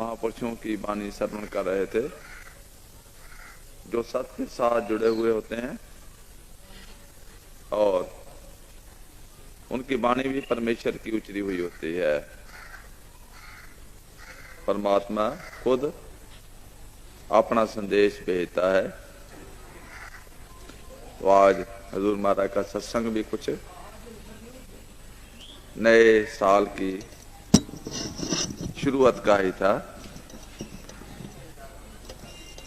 महापुरुषों की वाणी श्रवण कर रहे थे, जो सत्य के साथ जुड़े हुए होते हैं और उनकी वाणी भी परमेश्वर की उचरी हुई होती है। परमात्मा खुद अपना संदेश भेजता है। तो आज हजूर महाराज का सत्संग भी कुछ नए साल की शुरुआत का ही था।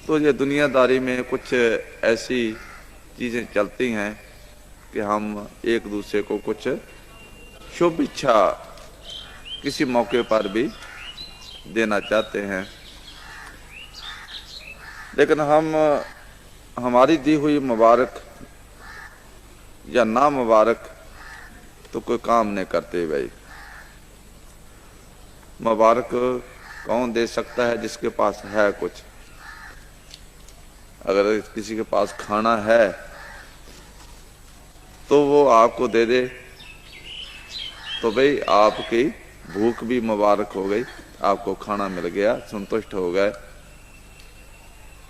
तो ये दुनियादारी में कुछ ऐसी चीजें चलती हैं कि हम एक दूसरे को कुछ शुभ इच्छा किसी मौके पर भी देना चाहते हैं, लेकिन हम हमारी दी हुई मुबारक या ना मुबारक तो कोई काम नहीं करते। भाई मुबारक कौन दे सकता है? जिसके पास है कुछ। अगर किसी के पास खाना है तो वो आपको दे दे तो भाई आपकी भूख भी मुबारक हो गई, आपको खाना मिल गया, संतुष्ट हो गए।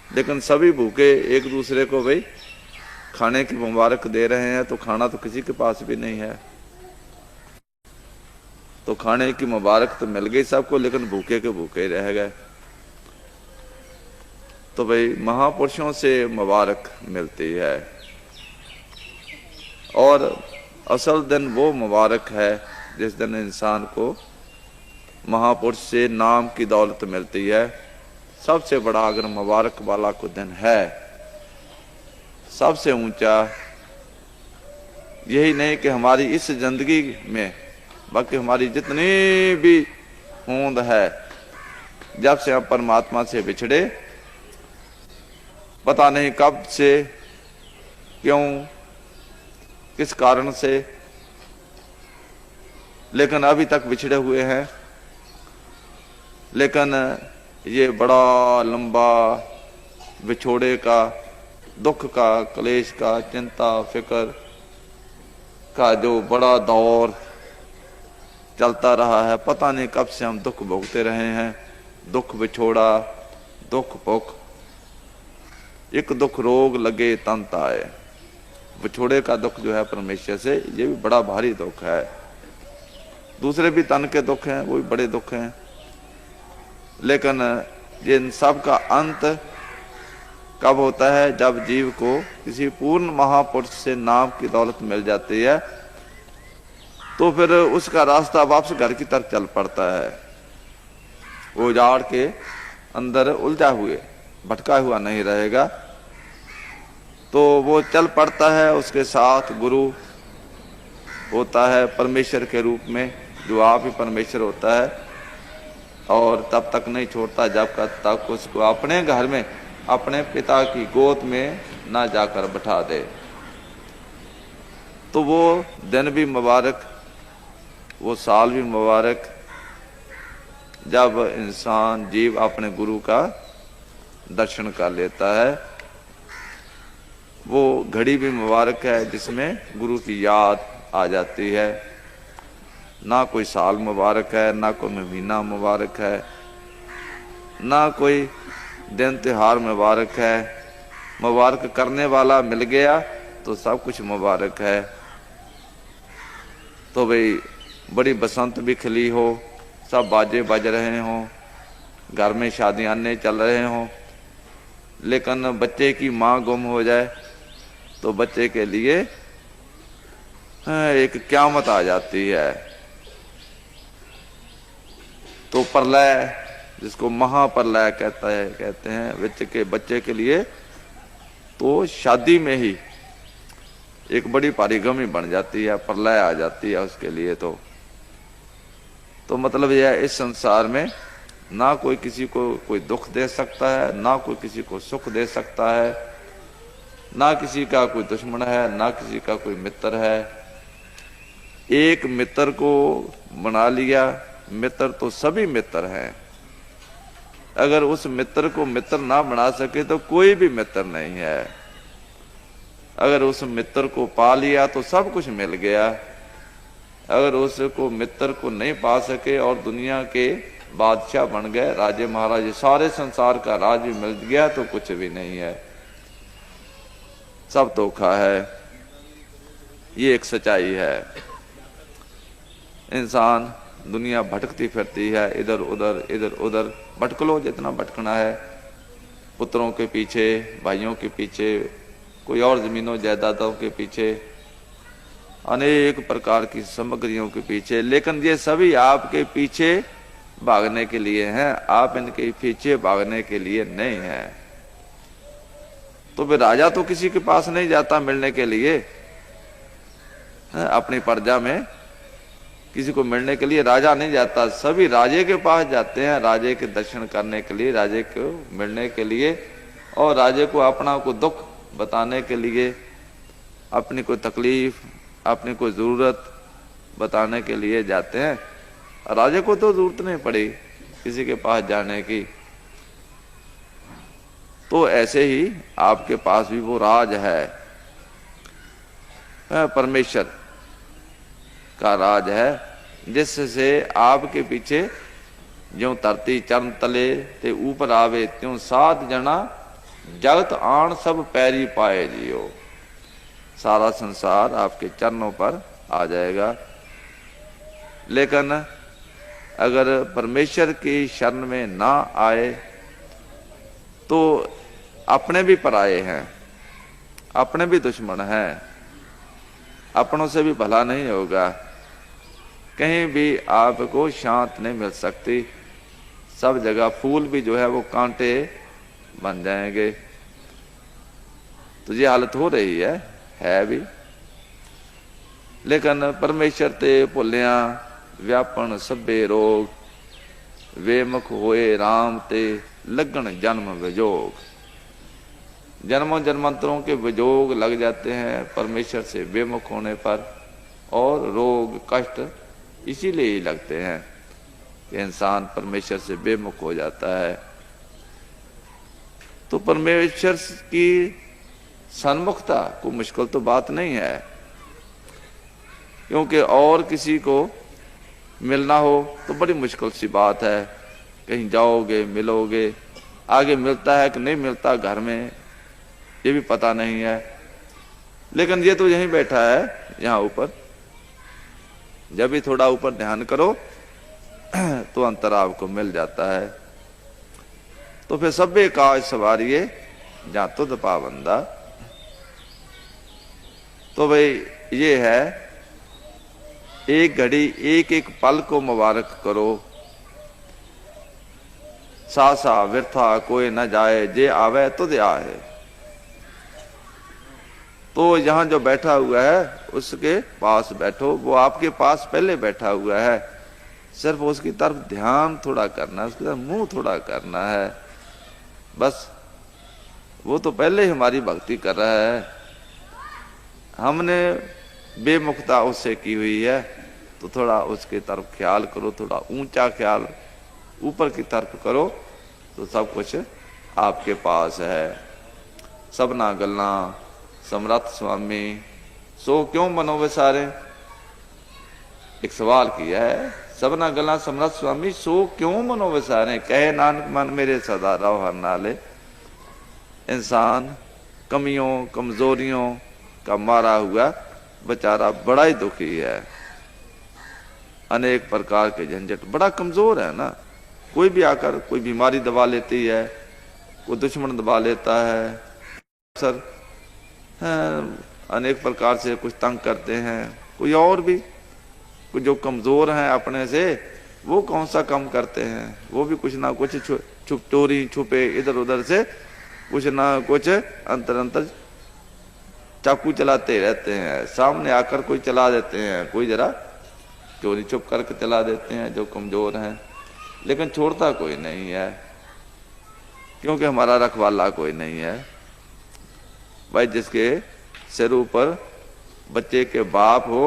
लेकिन सभी भूखे एक दूसरे को भाई खाने की मुबारक दे रहे हैं, तो खाना तो किसी के पास भी नहीं है। तो खाने की मुबारक तो मिल गई सबको, लेकिन भूखे के भूखे रह गए। तो भाई महापुरुषों से मुबारक मिलती है, और असल दिन वो मुबारक है जिस दिन इंसान को महापुरुष से नाम की दौलत मिलती है। सबसे बड़ा अगर मुबारक वाला को दिन है, सबसे ऊंचा यही नहीं कि हमारी इस जिंदगी में, बाकी हमारी जितनी भी होंद है, जब से हम परमात्मा से बिछड़े, पता नहीं कब से, क्यों, किस कारण से, लेकिन अभी तक बिछड़े हुए हैं। लेकिन ये बड़ा लंबा बिछोड़े का, दुख का, क्लेश का, चिंता फिक्र का जो बड़ा दौर चलता रहा है, पता नहीं कब से हम दुख भोगते रहे हैं। दुख बिछोड़ा, दुख भुख, एक दुख रोग लगे तंत आए। बिछोड़े का दुख जो है परमेश्वर से, ये भी बड़ा भारी दुख है। दूसरे भी तन के दुख हैं, वो भी बड़े दुख हैं, लेकिन इन सब का अंत कब होता है? जब जीव को किसी पूर्ण महापुरुष से नाम की दौलत मिल जाती है, तो फिर उसका रास्ता वापस घर की तरफ चल पड़ता है। वो उजाड़ के अंदर उलझा हुए, भटका हुआ नहीं रहेगा। तो वो चल पड़ता है, उसके साथ गुरु होता है परमेश्वर के रूप में, जो आप ही परमेश्वर होता है, और तब तक नहीं छोड़ता जब तक उसको अपने घर में, अपने पिता की गोद में ना जाकर बैठा दे। तो वो दिन भी मुबारक, वो साल भी मुबारक, जब इंसान जीव अपने गुरु का दर्शन कर लेता है। वो घड़ी भी मुबारक है जिसमें गुरु की याद आ जाती है। ना कोई साल मुबारक है, ना कोई महीना मुबारक है, ना कोई दिन त्योहार मुबारक है। मुबारक करने वाला मिल गया तो सब कुछ मुबारक है। तो भाई बड़ी बसंत भी खिली हो, सब बाजे बज रहे हों, घर में शादियां ने चल रहे हों, लेकिन बच्चे की माँ गुम हो जाए तो बच्चे के लिए एक क़यामत आ जाती है। तो प्रलय, जिसको महाप्रलय कहते हैं बच्चे के लिए, तो शादी में ही एक बड़ी भारी गमी बन जाती है, प्रलय आ जाती है उसके लिए। तो मतलब यह है, इस संसार में ना कोई किसी को कोई दुख दे सकता है, ना कोई किसी को सुख दे सकता है, ना किसी का कोई दुश्मन है, ना किसी का कोई मित्र है। एक मित्र को बना लिया, मित्र तो सभी मित्र हैं। अगर उस मित्र को मित्र ना बना सके तो कोई भी मित्र नहीं है। अगर उस मित्र को पा लिया तो सब कुछ मिल गया। अगर उसको मित्र को नहीं पा सके और दुनिया के बादशाह बन गए, राजे महाराजे, सारे संसार का राज भी मिल गया तो कुछ भी नहीं है, सब धोखा है। ये एक सच्चाई है। इंसान, दुनिया भटकती फिरती है, इधर उधर भटक लो जितना भटकना है, पुत्रों के पीछे, भाइयों के पीछे, कोई और जमीनों जायदादों के पीछे, अनेक प्रकार की सामग्रियों के पीछे। लेकिन ये सभी आपके पीछे भागने के लिए हैं, आप इनके पीछे भागने के लिए नहीं हैं। तो फिर राजा तो किसी के पास नहीं जाता मिलने के लिए, अपनी प्रजा में किसी को मिलने के लिए राजा नहीं जाता, सभी राजे के पास जाते हैं, राजे के दर्शन करने के लिए, राजे को मिलने के लिए, और राजे को अपना को दुख बताने के लिए, अपनी कोई तकलीफ, अपनी कोई जरूरत बताने के लिए जाते हैं। राजे को तो जरूरत नहीं पड़ी किसी के पास जाने की। तो ऐसे ही आपके पास भी वो राज है, परमेश्वर का राज है, जिससे आपके पीछे ज्यों धरती चरण तले ते ऊपर आवे, त्यों सात जना जगत आण सब पैरी पाए जियो। सारा संसार आपके चरणों पर आ जाएगा। लेकिन अगर परमेश्वर की शरण में ना आए तो अपने भी पराये हैं, अपने भी दुश्मन हैं, अपनों से भी भला नहीं होगा, कहीं भी आपको शांत नहीं मिल सकती, सब जगह फूल भी जो है वो कांटे बन जाएंगे। तो ये हालत हो रही है भी। लेकिन परमेश्वर ते भुलिया व्यापन सभे रोग, वेमुख होए राम ते लगन जन्म विजोग। जन्मों जन्मांतरों के विजोग लग जाते हैं परमेश्वर से बेमुख होने पर, और रोग कष्ट इसीलिए ही लगते हैं कि इंसान परमेश्वर से बेमुख हो जाता है। तो परमेश्वर की सन्मुखता को मुश्किल तो बात नहीं है, क्योंकि और किसी को मिलना हो तो बड़ी मुश्किल सी बात है। कहीं जाओगे, मिलोगे, आगे मिलता है कि नहीं मिलता घर में ये भी पता नहीं है। लेकिन ये तो यहीं बैठा है यहाँ ऊपर, जब भी थोड़ा ऊपर ध्यान करो तो अंतर आपको मिल जाता है। तो फिर सभे काज सवारिये जा तुध पाबंदा। तो भाई ये है, एक घड़ी एक एक पल को मुबारक करो, सा सा व्यर्था कोई न जाए, जे आवे तुझ आए। तो यहाँ जो बैठा हुआ है उसके पास बैठो, वो आपके पास पहले बैठा हुआ है, सिर्फ उसकी तरफ ध्यान थोड़ा करना है, उसकी तरफ मुंह थोड़ा करना है, बस। वो तो पहले ही हमारी भक्ति कर रहा है, हमने बेमुखता उससे की हुई है, तो थोड़ा उसकी तरफ ख्याल करो, थोड़ा ऊंचा ख्याल ऊपर की तरफ करो, तो सब कुछ आपके पास है। सबना गल्ला समर्थ स्वामी सो क्यों मनो विसारे। एक सवाल किया है, सबना गल्ला समर्थ स्वामी सो क्यों मनो विसारे, कहे नानक मन मेरे सदा रहो हर नाले। इंसान कमियों कमजोरियों का मारा हुआ बेचारा बड़ा ही दुखी है, अनेक प्रकार के झंझट, बड़ा कमजोर है ना। कोई भी आकर कोई बीमारी दबा लेती है, कोई दुश्मन दबा लेता है, सर अनेक प्रकार से कुछ तंग करते हैं, कोई और भी कुछ जो कमजोर हैं अपने से, वो कौन सा कम करते हैं, वो भी कुछ ना कुछ छुप चोरी छुपे इधर उधर से कुछ ना कुछ अंतर अंतर चाकू चलाते रहते हैं, सामने आकर कोई चला देते हैं, कोई जरा चोरी छुप करके चला देते हैं जो कमजोर हैं, लेकिन छोड़ता कोई नहीं है, क्योंकि हमारा रखवाला कोई नहीं है। भाई जिसके सिर ऊपर बच्चे के बाप हो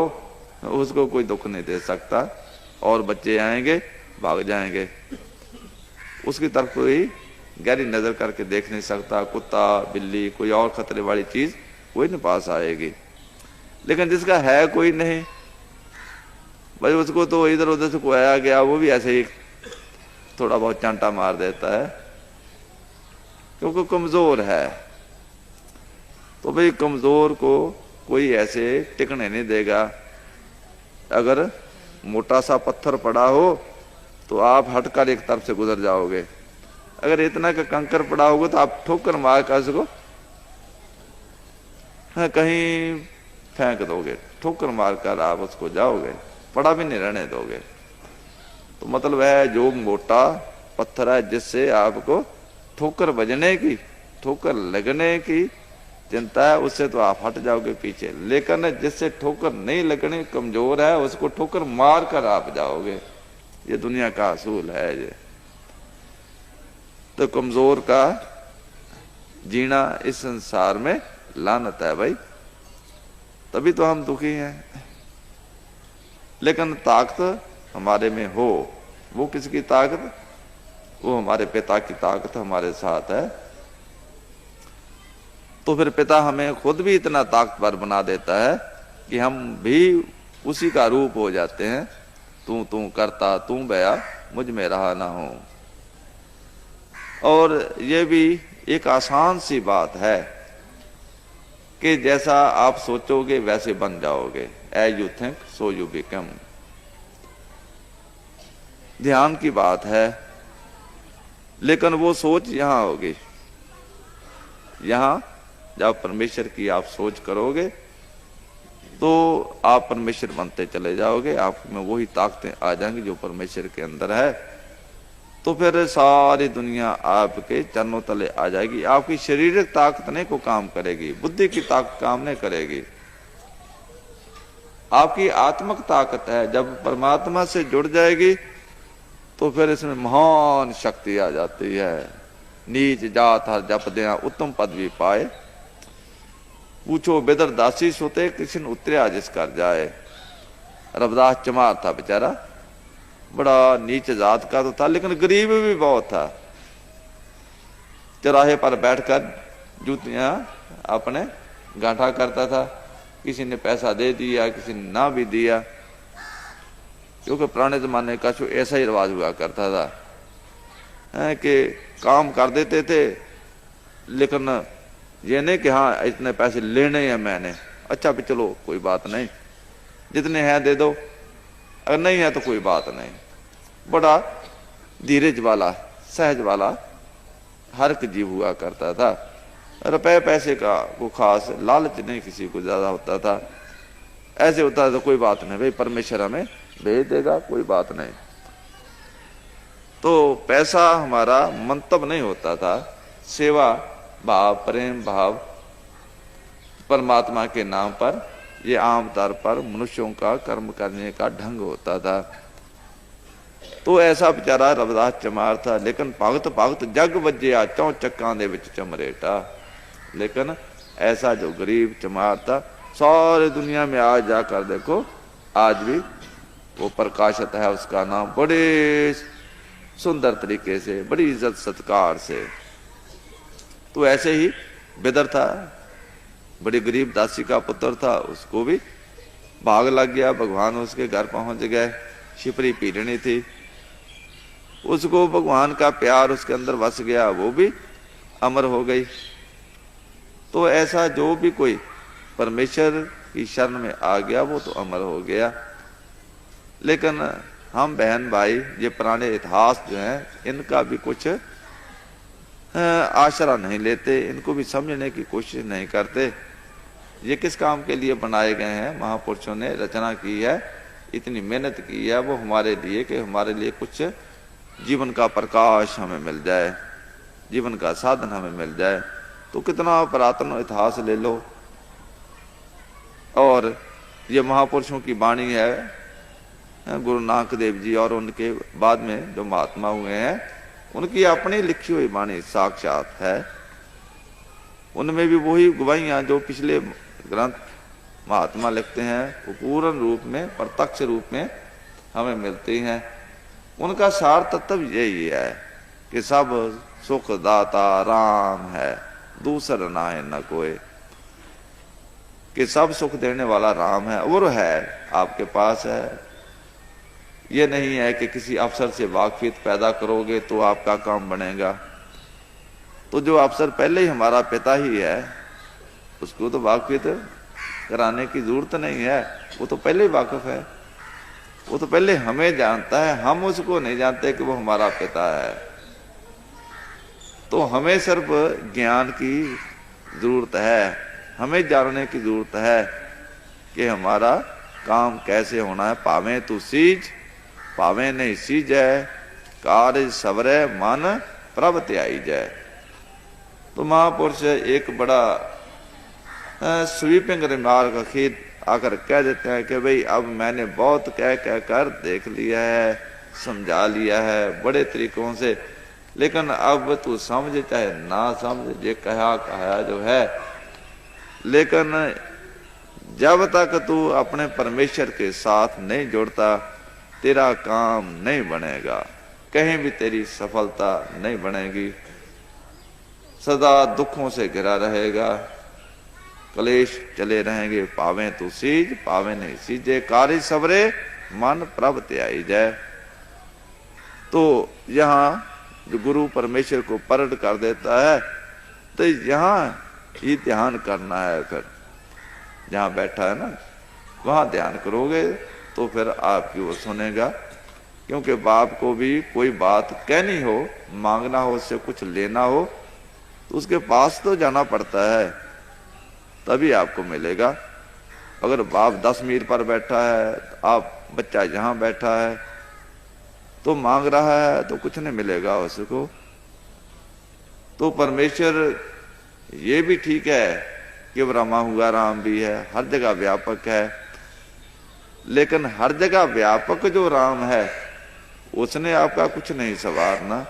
उसको कोई दुख नहीं दे सकता, और बच्चे आएंगे भाग जाएंगे, उसकी तरफ कोई गहरी नजर करके देख नहीं सकता, कुत्ता बिल्ली कोई और खतरे वाली चीज कोई नहीं पास आएगी। लेकिन जिसका है कोई नहीं, भाई उसको तो इधर उधर से कोई आया गया वो भी ऐसे ही थोड़ा बहुत चांटा मार देता है क्योंकि कमजोर है। तो भाई कमजोर को कोई ऐसे टिकने नहीं देगा। अगर मोटा सा पत्थर पड़ा हो तो आप हटकर एक तरफ से गुजर जाओगे, अगर इतना का कंकर पड़ा होगा तो आप ठोकर मार कर सको कहीं फेंक दोगे, ठोकर मारकर आप उसको जाओगे, पड़ा भी नहीं रहने दोगे। तो मतलब है जो मोटा पत्थर है जिससे आपको ठोकर बजने की, ठोकर लगने की चिंता है, उससे तो आप हट जाओगे पीछे। लेकिन जिससे ठोकर नहीं लगने, कमजोर है, उसको ठोकर मार कर आप जाओगे। ये दुनिया का असूल है ये। तो कमजोर का जीना इस संसार में लानत है भाई, तभी तो हम दुखी हैं। लेकिन ताकत हमारे में हो, वो किसकी ताकत? वो हमारे पिता की ताकत हमारे साथ है। तो फिर पिता हमें खुद भी इतना ताकतवर बना देता है कि हम भी उसी का रूप हो जाते हैं। तू तू करता तू बया, मुझ में रहा ना हो। और ये भी एक आसान सी बात है कि जैसा आप सोचोगे वैसे बन जाओगे। As you think so you become. ध्यान की बात है, लेकिन वो सोच यहां होगी। यहां जब परमेश्वर की आप सोच करोगे तो आप परमेश्वर बनते चले जाओगे। आप में वही ताकतें आ जाएंगी जो परमेश्वर के अंदर है। तो फिर सारी दुनिया आपके चरणों तले आ जाएगी। आपकी शारीरिक ताकत नहीं को काम करेगी, बुद्धि की ताकत काम नहीं करेगी। आपकी आत्मिक ताकत है, जब परमात्मा से जुड़ जाएगी तो फिर इसमें महान शक्ति आ जाती है। नीच जात हर जप दिया उत्तम पदवी पाए, पूछो बिदर दासी सोते कृष्ण उतरिया जिस कर जाए। रविदास चमार था बेचारा, बड़ा नीच जात का तो था, लेकिन गरीब भी बहुत था। चौराहे पर बैठकर जूतियां अपने गांठा करता था। किसी ने पैसा दे दिया, किसी ने ना भी दिया, क्योंकि पुराने जमाने का जो ऐसा ही रिवाज हुआ करता था कि काम कर देते थे, लेकिन ये नहीं कि हाँ इतने पैसे लेने हैं मैंने, अच्छा भी चलो कोई बात नहीं, जितने हैं दे दो, अगर नहीं है तो कोई बात नहीं। बड़ा धीरज वाला, सहज वाला हर एक जीव हुआ करता था। रुपए पैसे का वो खास लालच नहीं किसी को ज्यादा होता था। ऐसे होता था तो कोई बात नहीं भाई, परमेश्वर हमें भेज देगा, कोई बात नहीं। तो पैसा हमारा मंतव्य नहीं होता था। सेवा भाव, प्रेम भाव परमात्मा के नाम पर, ये आमतौर पर मनुष्यों का कर्म करने का ढंग होता था। तो ऐसा बेचारा रविदास चमार था। लेकिन भगत भगत जग वज्जिया चौ चक्कां दे विच चमरेटा। लेकिन ऐसा जो गरीब चमार था, सारी दुनिया में आज जाकर देखो, आज भी वो प्रकाशित है उसका नाम, बड़े सुंदर तरीके से, बड़ी इज्जत सत्कार से। तो ऐसे ही बिदर था, बड़ी गरीब दासी का पुत्र था, उसको भी भाग लग गया, भगवान उसके घर पहुंच गए। शिपरी पीड़नी थी, उसको भगवान का प्यार उसके अंदर बस गया, वो भी अमर हो गई। तो ऐसा जो भी कोई परमेश्वर की शरण में आ गया वो तो अमर हो गया। लेकिन हम बहन भाई ये पुराने इतिहास जो हैं इनका भी कुछ आसरा नहीं लेते, इनको भी समझने की कोशिश नहीं करते। ये किस काम के लिए बनाए गए हैं? महापुरुषों ने रचना की है, इतनी मेहनत की है वो हमारे लिए कि हमारे लिए कुछ जीवन का प्रकाश हमें मिल जाए, जीवन का साधन हमें मिल जाए। तो कितना पुरातन इतिहास ले लो, और ये महापुरुषों की वाणी है। गुरु नानक देव जी और उनके बाद में जो महात्मा हुए हैं उनकी अपनी लिखी हुई वाणी साक्षात है। उनमें भी वही गवाहियां जो पिछले ग्रंथ महात्मा लिखते हैं वो पूर्ण रूप में, प्रत्यक्ष रूप में हमें मिलती हैं। उनका सार तत्व यही है कि सब सुख दाता राम है, दूसरा ना है न कोई। कि सब सुख देने वाला राम है और है, आपके पास है। ये नहीं है कि किसी अफसर से वाकफियत पैदा करोगे तो आपका काम बनेगा। तो जो अफसर पहले ही हमारा पिता ही है, उसको तो वाकफियत कराने की जरूरत नहीं है, वो तो पहले ही वाकिफ है, वो तो पहले हमें जानता है, हम उसको नहीं जानते कि वो हमारा पिता है। तो हमें सिर्फ ज्ञान की जरूरत है, हमें जानने की जरूरत है कि हमारा काम कैसे होना है। पावे तू सीज पावे नहीं सीजै, कार्य सवरै मन प्रभ त्याई जय। तो महापुरुष एक बड़ा स्वीपिंग रिमार्क आखिर आकर कह देते हैं कि भाई अब मैंने बहुत कह कह कर देख लिया है, समझा लिया है बड़े तरीकों से, लेकिन अब तू समझ चाहे ना समझ, ये कहा जो है, लेकिन जब तक तू अपने परमेश्वर के साथ नहीं जुड़ता तेरा काम नहीं बनेगा, कहीं भी तेरी सफलता नहीं बनेगी, सदा दुखों से घिरा रहेगा, कलेश चले रहेंगे। पावे तू सीज पावे नहीं सीजे, कार्य सवरे मन प्रभ त्याई जय। तो यहाँ जो गुरु परमेश्वर को प्रकट कर देता है, तो यहाँ ही ध्यान करना है। फिर जहाँ बैठा है ना, वहाँ ध्यान करोगे तो फिर आपकी वो सुनेगा। क्योंकि बाप को भी कोई बात कहनी हो, मांगना हो, उससे कुछ लेना हो, तो उसके पास तो जाना पड़ता है, तभी आपको मिलेगा। अगर बाप 10 मील पर बैठा है, आप बच्चा यहाँ बैठा है, तो मांग रहा है तो कुछ नहीं मिलेगा उसको। तो परमेश्वर ये भी ठीक है कि ब्रह्मा हुआ राम भी है, हर जगह व्यापक है, लेकिन हर जगह व्यापक जो राम है उसने आपका कुछ नहीं संवारना।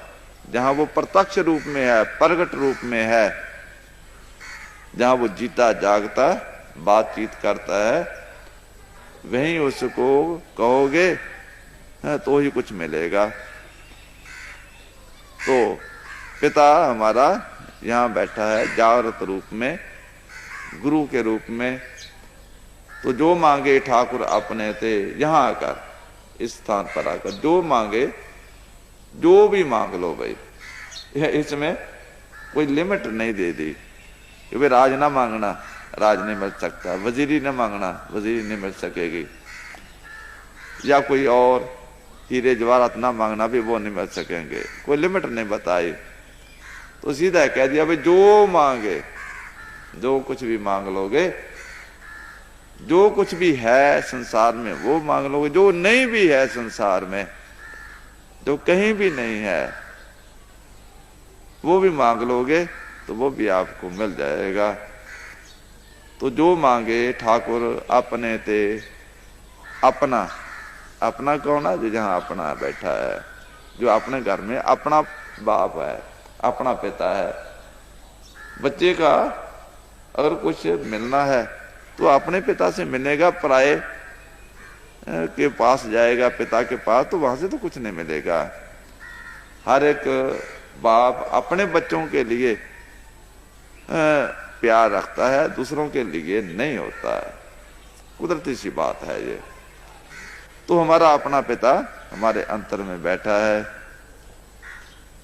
जहां वो प्रत्यक्ष रूप में है, प्रगट रूप में है, जहां वो जीता जागता बातचीत करता है, वहीं उसको कहोगे तो ही कुछ मिलेगा। तो पिता हमारा यहाँ बैठा है जागृत रूप में, गुरु के रूप में। तो जो मांगे ठाकुर अपने ते, यहाँ आकर इस स्थान पर आकर जो मांगे, जो भी मांग लो भाई, इसमें कोई लिमिट नहीं दे दी कि भाई राज ना मांगना, राज नहीं मिल सकता, वजीरी ना मांगना, वजीरी नहीं मिल सकेगी, या कोई और हीरे जवाहरात ना मांगना भी वो नहीं मिल सकेंगे, कोई लिमिट नहीं बताई। तो सीधा कह दिया भाई जो मांगे, जो कुछ भी मांग लोगे, जो कुछ भी है संसार में वो मांग लोगे, जो नहीं भी है संसार में, जो कहीं भी नहीं है, वो भी मांग लोगे तो वो भी आपको मिल जाएगा। तो जो मांगे ठाकुर अपने ते, अपना, अपना कौन है? जो जहां अपना बैठा है, जो अपने घर में अपना बाप है, अपना पिता है। बच्चे का अगर कुछ मिलना है तो अपने पिता से मिलेगा, पराये के पास जाएगा, पिता के पास, तो वहां से तो कुछ नहीं मिलेगा। हर एक बाप अपने बच्चों के लिए प्यार रखता है, दूसरों के लिए नहीं होता है, कुदरती सी बात है ये। तो हमारा अपना पिता हमारे अंतर में बैठा है,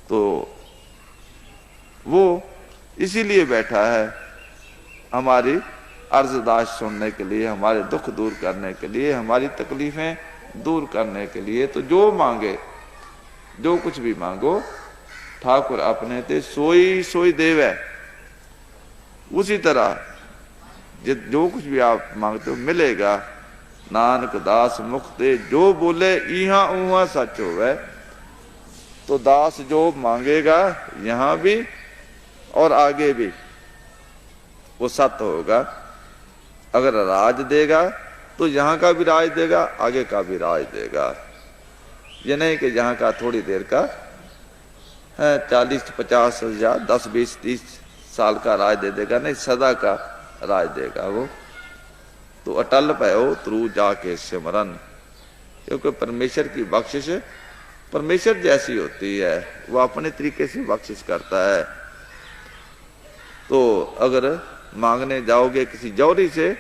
तो वो इसीलिए बैठा है हमारी अर्जदाश सुनने के लिए, हमारे दुख दूर करने के लिए, हमारी तकलीफें दूर करने के लिए। तो जो मांगे, जो कुछ भी मांगो ठाकुर अपने ते सोई सोई देव है। उसी तरह जो कुछ भी आप मांगते हो मिलेगा। नानक दास मुक्ते जो बोले इहा उहा सच होवे। तो दास जो मांगेगा यहां भी और आगे भी वो सत्य होगा। अगर राज देगा तो यहाँ का भी राज देगा, आगे का भी राज देगा। ये नहीं कि यहाँ का थोड़ी देर का 40-50 हजार 10-20-30 साल का राज दे देगा, नहीं, सदा का राज देगा वो। तो अटल पयो त्रु जाके सिमरन, क्योंकि परमेश्वर की बख्शिश परमेश्वर जैसी होती है, वो अपने तरीके से बख्शिश करता है। तो अगर मांगने जाओगे किसी जौहरी से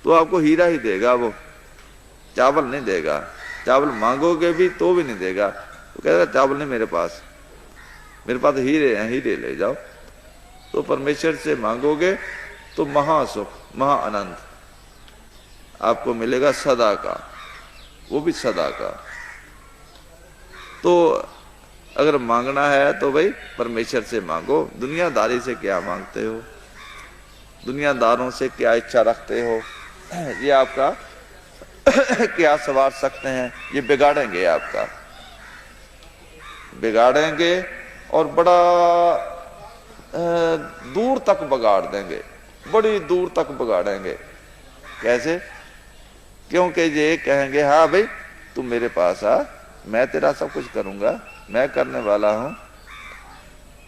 तो आपको हीरा ही देगा, वो चावल नहीं देगा। चावल मांगोगे भी तो भी नहीं देगा। तो कहेगा चावल नहीं मेरे पास हीरे हैं, हीरे ले जाओ। तो परमेश्वर से मांगोगे तो महासुख, महाआनंद आपको मिलेगा, सदा का, वो भी सदा का। तो अगर मांगना है तो भाई परमेश्वर से मांगो। दुनियादारी से क्या मांगते हो, दुनियादारों से क्या इच्छा रखते हो, ये आपका क्या सवार सकते हैं, ये बिगाड़ेंगे, आपका बिगाड़ेंगे और बड़ा दूर तक बिगाड़ देंगे, बड़ी दूर तक बिगाड़ेंगे। कैसे? क्योंकि ये कहेंगे हाँ भाई तू मेरे पास आ, मैं तेरा सब कुछ करूंगा, मैं करने वाला हूं,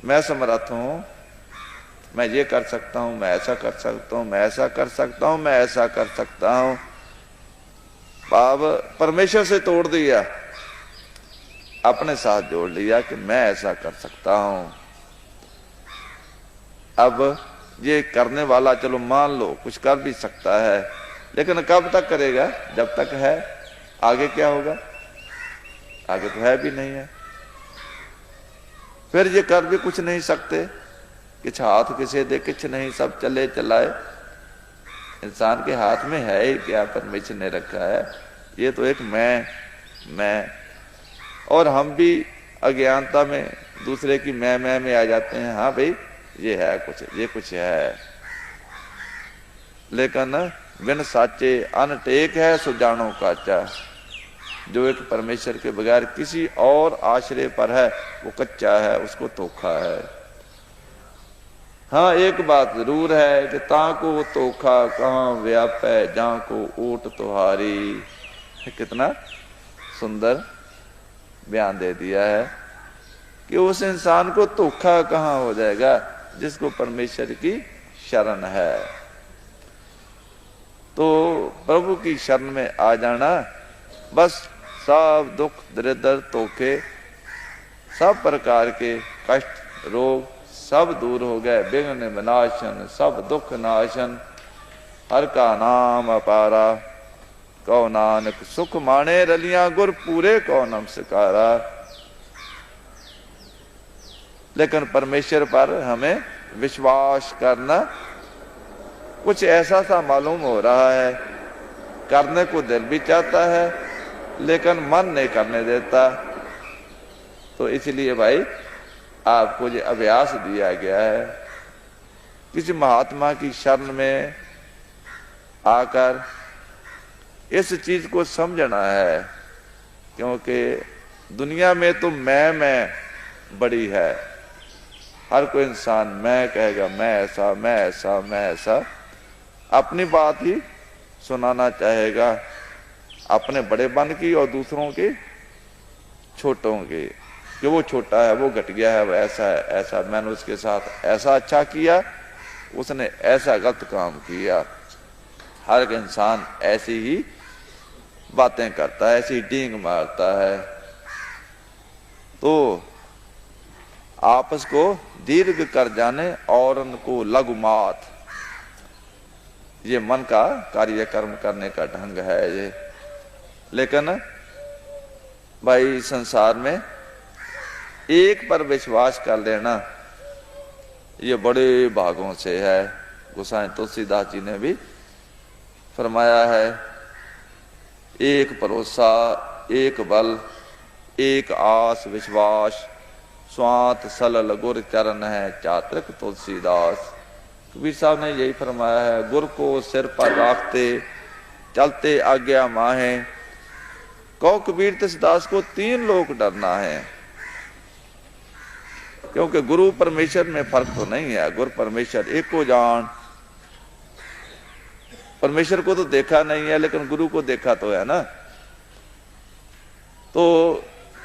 मैं समर्थ हूं, मैं ये कर सकता हूं, मैं ऐसा कर सकता हूं, मैं ऐसा कर सकता हूं, मैं ऐसा कर सकता हूं। अब परमेश्वर से तोड़ दिया, अपने साथ जोड़ लिया कि मैं ऐसा कर सकता हूं। अब ये करने वाला चलो मान लो कुछ कर भी सकता है, लेकिन कब तक करेगा? जब तक है। आगे क्या होगा? आगे तो है भी नहीं है। फिर ये कर भी कुछ नहीं सकते, किछ हाथ किसे दे किछ नहीं, सब चले चलाए। इंसान के हाथ में है ही क्या परमेश्वर ने रखा है? ये तो एक मैं और हम भी अज्ञानता में दूसरे की मैं में आ जाते हैं। हाँ भाई ये है कुछ, ये कुछ है, लेकिन बिन साचे अन टेक है सो जानो काचा। जो एक परमेश्वर के बगैर किसी और आश्रय पर है वो कच्चा है, उसको धोखा है। हाँ एक बात जरूर है कि ताको धोखा कहाँ व्यापै जहाँ को ऊट तुहारी। कितना सुंदर बयान दे दिया है कि उस इंसान को धोखा कहाँ हो जाएगा जिसको परमेश्वर की शरण है। तो प्रभु की शरण में आ जाना, बस सब दुख दरिद्र धोखे, सब प्रकार के कष्ट रोग सब दूर हो गए। विघ्न विनाशन सब दुख नाशन, हर का नाम अपारा, कहो नानक सुख माने रलियां गुर पूरे को नमस्कारा। लेकिन परमेश्वर पर हमें विश्वास करना कुछ ऐसा सा मालूम हो रहा है, करने को दिल भी चाहता है लेकिन मन नहीं करने देता। तो इसलिए भाई आपको ये अभ्यास दिया गया है, किसी महात्मा की शरण में आकर इस चीज को समझना है। क्योंकि दुनिया में तो मैं बड़ी है, हर कोई इंसान मैं कहेगा, मैं ऐसा मैं ऐसा मैं ऐसा, अपनी बात ही सुनाना चाहेगा, अपने बड़े बन की और दूसरों के छोटों की, कि वो छोटा है, वो घटिया है, वो ऐसा है ऐसा, मैंने उसके साथ ऐसा अच्छा किया, उसने ऐसा गलत काम किया। हर एक इंसान ऐसी ही बातें करता है, ऐसी डींग मारता है। तो आपस को दीर्घ कर जाने और उनको लघुमात, ये मन का कार्यक्रम करने का ढंग है ये। लेकिन भाई संसार में एक पर विश्वास कर लेना ये बड़े भागों से है। गोसाई तुलसीदास जी ने भी फरमाया है, एक भरोसा एक बल एक आस विश्वास, स्वांत सलल गुर चरण है चातृक तुलसीदास। कबीर साहब ने यही फरमाया है, गुर को सिर पर रखते चलते आज्ञा माहे। कहो कबीर तुलसीदास को तीन लोग डरना है, क्योंकि गुरु परमेश्वर में फर्क तो नहीं है। गुरु परमेश्वर एक को जान, परमेश्वर को तो देखा नहीं है लेकिन गुरु को देखा तो है ना। तो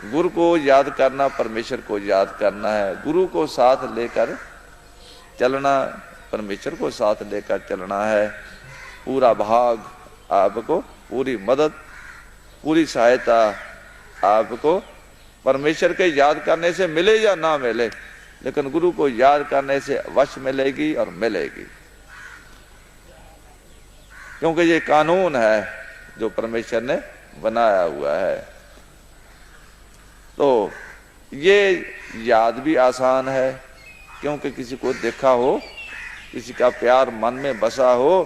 गुरु को याद करना, परमेश्वर को याद करना है, गुरु को साथ लेकर चलना, परमेश्वर को साथ लेकर चलना है। पूरा भाग आपको, पूरी मदद पूरी सहायता आपको परमेश्वर के याद करने से मिले या ना मिले, लेकिन गुरु को याद करने से अवश्य मिलेगी और मिलेगी। क्योंकि ये कानून है जो परमेश्वर ने बनाया हुआ है। तो ये याद भी आसान है, क्योंकि किसी को देखा हो, किसी का प्यार मन में बसा हो,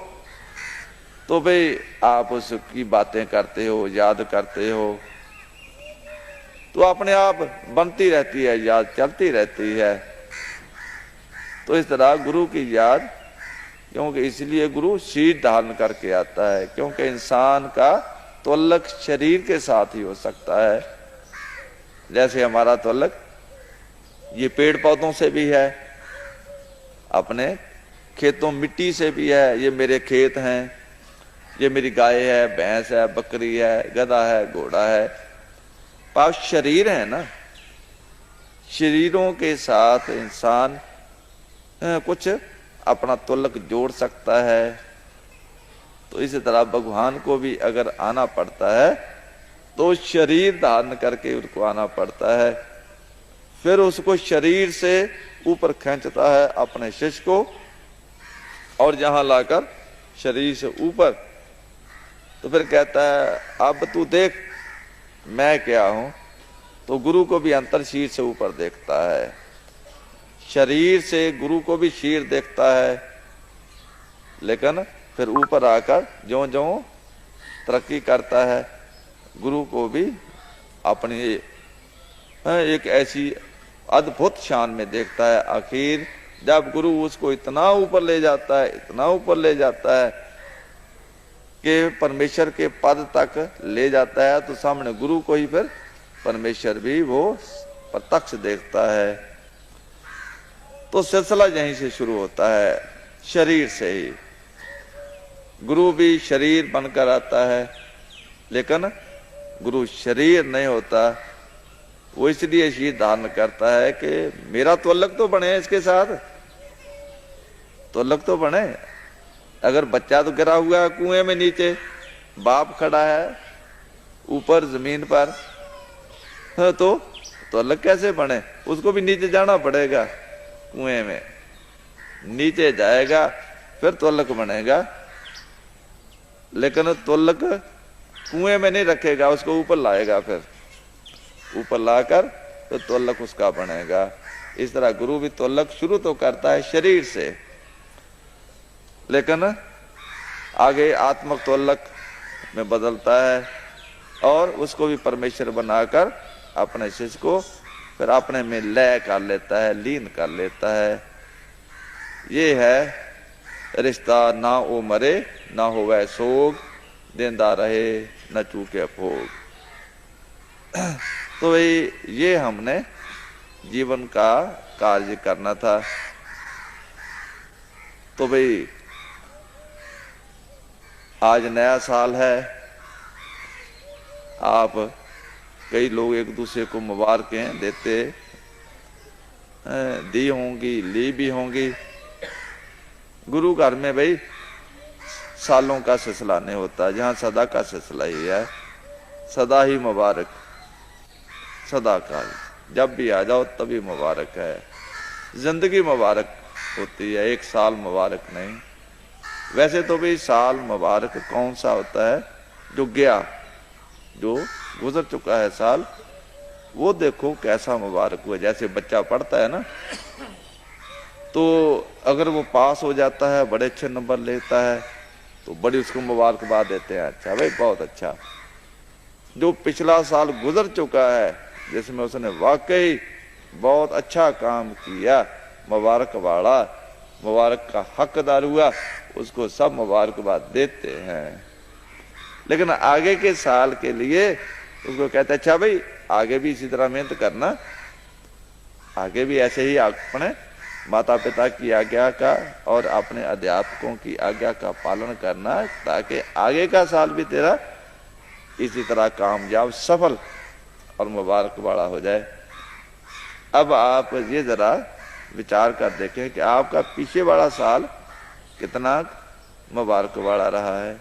तो भाई आप उसकी बातें करते हो, याद करते हो, तो अपने आप बनती रहती है, याद चलती रहती है। तो इस तरह गुरु की याद, क्योंकि इसलिए गुरु शीर धारण करके आता है, क्योंकि इंसान का तोल्लक शरीर के साथ ही हो सकता है। जैसे हमारा तोल्लक ये पेड़ पौधों से भी है, अपने खेतों मिट्टी से भी है, ये मेरे खेत हैं, ये मेरी गाय है, भैंस है, बकरी है, गधा है, घोड़ा है, पाप शरीर है ना। शरीरों के साथ इंसान कुछ अपना तोल्लक जोड़ सकता है। तो इसी तरह भगवान को भी अगर आना पड़ता है तो शरीर धारण करके उनको आना पड़ता है, फिर उसको शरीर से ऊपर खींचता है अपने शिष्य को, और जहां लाकर शरीर से ऊपर, तो फिर कहता है अब तू देख मैं क्या हूं। तो गुरु को भी अंतर शीर से ऊपर देखता है, शरीर से गुरु को भी शीर देखता है, लेकिन फिर ऊपर आकर ज्यों ज्यों तरक्की करता है, गुरु को भी अपनी एक ऐसी अद्भुत शान में देखता है। आखिर जब गुरु उसको इतना ऊपर ले जाता है, इतना ऊपर ले जाता है कि परमेश्वर के पद तक ले जाता है, तो सामने गुरु को ही फिर परमेश्वर भी वो प्रत्यक्ष देखता है। तो सिलसिला यहीं से शुरू होता है, शरीर से ही। गुरु भी शरीर बनकर आता है, लेकिन गुरु शरीर नहीं होता। वो इसलिए शीर धारण करता है कि मेरा तोल्लक तो बने इसके साथ, तोल्लक तो बने। अगर बच्चा तो गिरा हुआ है कुएं में नीचे, बाप खड़ा है ऊपर जमीन पर, तो तोल्लक कैसे बने? उसको भी नीचे जाना पड़ेगा, कुएं में नीचे जाएगा फिर तोल्लक बनेगा। लेकिन तोल्लक कुएं में नहीं रखेगा, उसको ऊपर लाएगा, फिर ऊपर लाकर तो तोल्लक उसका बनेगा। इस तरह गुरु भी तोल्लक शुरू तो करता है शरीर से, लेकिन आगे आत्मक तोल्लक में बदलता है, और उसको भी परमेश्वर बनाकर अपने शिष्य को फिर अपने में लय कर लेता है, लीन कर लेता है। ये है रिश्ता, ना ओ मरे ना होवे सोग, देंदा रहे न चूके भोग। तो भाई ये हमने जीवन का कार्य करना था। तो भाई आज नया साल है, आप कई लोग एक दूसरे को मुबारकें देते दी होंगी, ली भी होंगी। गुरु घर में भाई सालों का सिलसिला नहीं होता, जहाँ सदा का सिलसिला ही है। सदा ही मुबारक, सदा काल, जब भी आ जाओ तभी मुबारक है। जिंदगी मुबारक होती है, एक साल मुबारक नहीं। वैसे तो भी साल मुबारक कौन सा होता है? जो गया, जो गुजर चुका है साल, वो देखो कैसा मुबारक हुआ। जैसे बच्चा पढ़ता है ना, तो अगर वो पास हो जाता है, बड़े अच्छे नंबर लेता है, तो बड़ी उसको मुबारकबाद देते हैं, अच्छा भाई बहुत अच्छा। जो पिछला साल गुजर चुका है, जिसमें उसने वाकई बहुत अच्छा काम किया, मुबारक वाला, मुबारक का हकदार हुआ, उसको सब मुबारकबाद देते हैं। लेकिन आगे के साल के लिए उसको कहते हैं अच्छा भाई आगे भी इसी तरह मेहनत करना, आगे भी ऐसे ही अपने माता पिता की आज्ञा का और अपने अध्यापकों की आज्ञा का पालन करना, ताकि आगे का साल भी तेरा इसी तरह कामयाब, सफल और मुबारक वाला हो जाए। अब आप ये जरा विचार कर देखें कि आपका पीछे वाला साल कितना मुबारक वाला रहा है।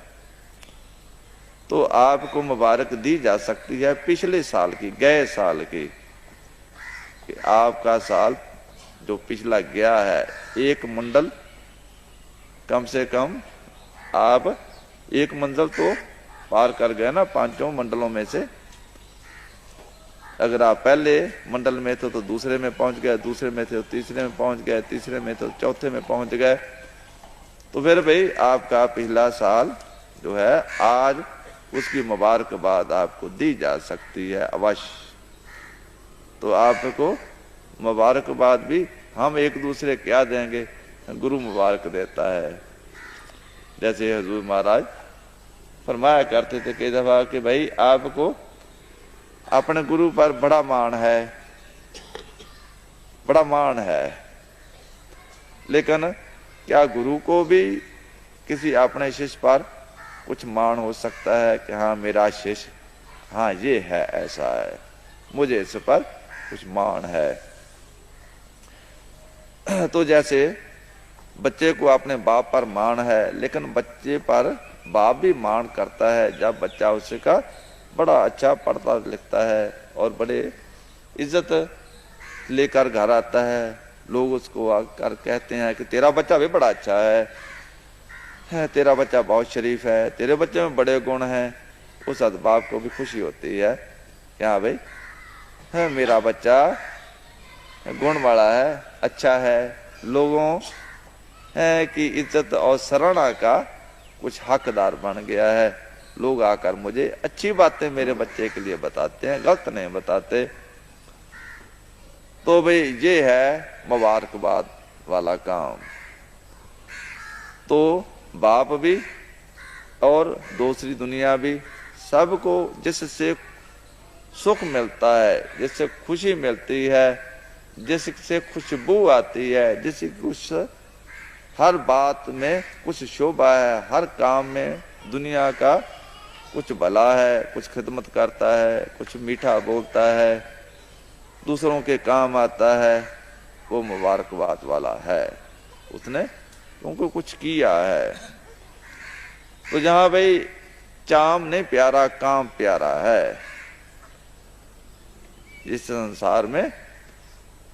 तो आपको मुबारक दी जा सकती है पिछले साल की, गए साल की, कि आपका साल जो पिछला गया है, एक मंडल कम से कम आप एक मंजिल तो पार कर गए ना पांचों मंडलों में से, अगर आप पहले मंडल में थे तो दूसरे में पहुंच गए, दूसरे में थे तो तीसरे में पहुंच गए, तीसरे में तो चौथे में पहुंच गए, तो फिर भाई आपका पिछला साल जो है आज उसकी मुबारकबाद आपको दी जा सकती है अवश्य। तो आपको मुबारकबाद भी हम एक दूसरे क्या देंगे, गुरु मुबारक देता है। जैसे हजूर महाराज फरमाया करते थे कई दफा कि भाई आपको अपने गुरु पर बड़ा मान है, बड़ा मान है, लेकिन क्या गुरु को भी किसी अपने शिष्य पर कुछ मान हो सकता है कि हाँ मेरा शिष्य, हाँ ये है, ऐसा है, मुझे इस पर कुछ मान है। तो जैसे बच्चे को अपने बाप पर मान है, लेकिन बच्चे पर बाप भी मान करता है जब बच्चा उसका बड़ा अच्छा पढ़ता लिखता है और बड़े इज्जत लेकर घर आता है, लोग उसको आकर कहते हैं कि तेरा बच्चा भी बड़ा अच्छा है, तेरा बच्चा बहुत शरीफ है, तेरे बच्चे में बड़े गुण हैं। उस बाप को भी खुशी होती है कि हाँ भाई है मेरा बच्चा गुण वाला है, अच्छा है, लोगों की इज्जत और सराहना का कुछ हकदार बन गया है। लोग आकर मुझे अच्छी बातें मेरे बच्चे के लिए बताते हैं, गलत नहीं बताते। तो भाई ये है मुबारकबाद वाला काम। तो बाप भी और दूसरी दुनिया भी सबको जिससे सुख मिलता है, जिससे खुशी मिलती है, जिससे खुशबू आती है, जिससे कुछ हर बात में कुछ शोभा है, हर काम में दुनिया का कुछ भला है, कुछ खिदमत करता है, कुछ मीठा बोलता है, दूसरों के काम आता है, वो मुबारकबाद वाला है, उसने उनको कुछ किया है। तो जहां भाई चाम नहीं प्यारा, काम प्यारा है। इस संसार में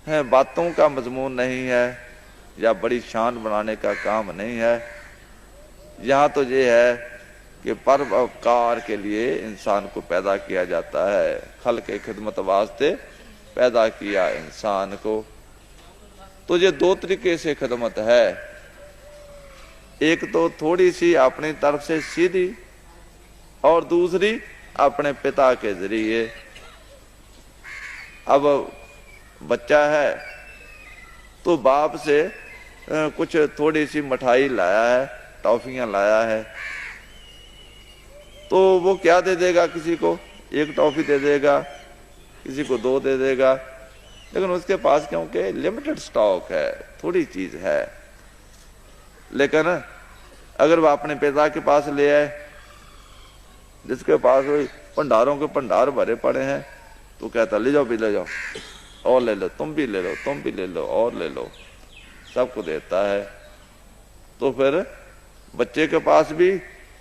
है बातों का मजमून नहीं है या बड़ी शान बनाने का काम नहीं है। यहाँ तो ये है कि परोपकार के लिए इंसान को पैदा किया जाता है, खल के खिदमत वास्ते पैदा किया इंसान को। तो ये दो तरीके से खिदमत है, एक तो थोड़ी सी अपनी तरफ से सीधी और दूसरी अपने पिता के जरिए। अब बच्चा है तो बाप से कुछ थोड़ी सी मिठाई लाया है, टॉफियां लाया है, तो वो क्या दे देगा, किसी को एक टॉफी दे देगा, किसी को दो दे देगा, लेकिन उसके पास क्योंकि लिमिटेड स्टॉक है, थोड़ी चीज है। लेकिन अगर वो अपने पिता के पास ले आए जिसके पास भंडारों के भंडार भरे पड़े हैं, तो कहता ले जाओ भी ले जाओ, और ले लो, तुम भी ले लो, तुम भी ले लो, और ले लो, सबको देता है। तो फिर बच्चे के पास भी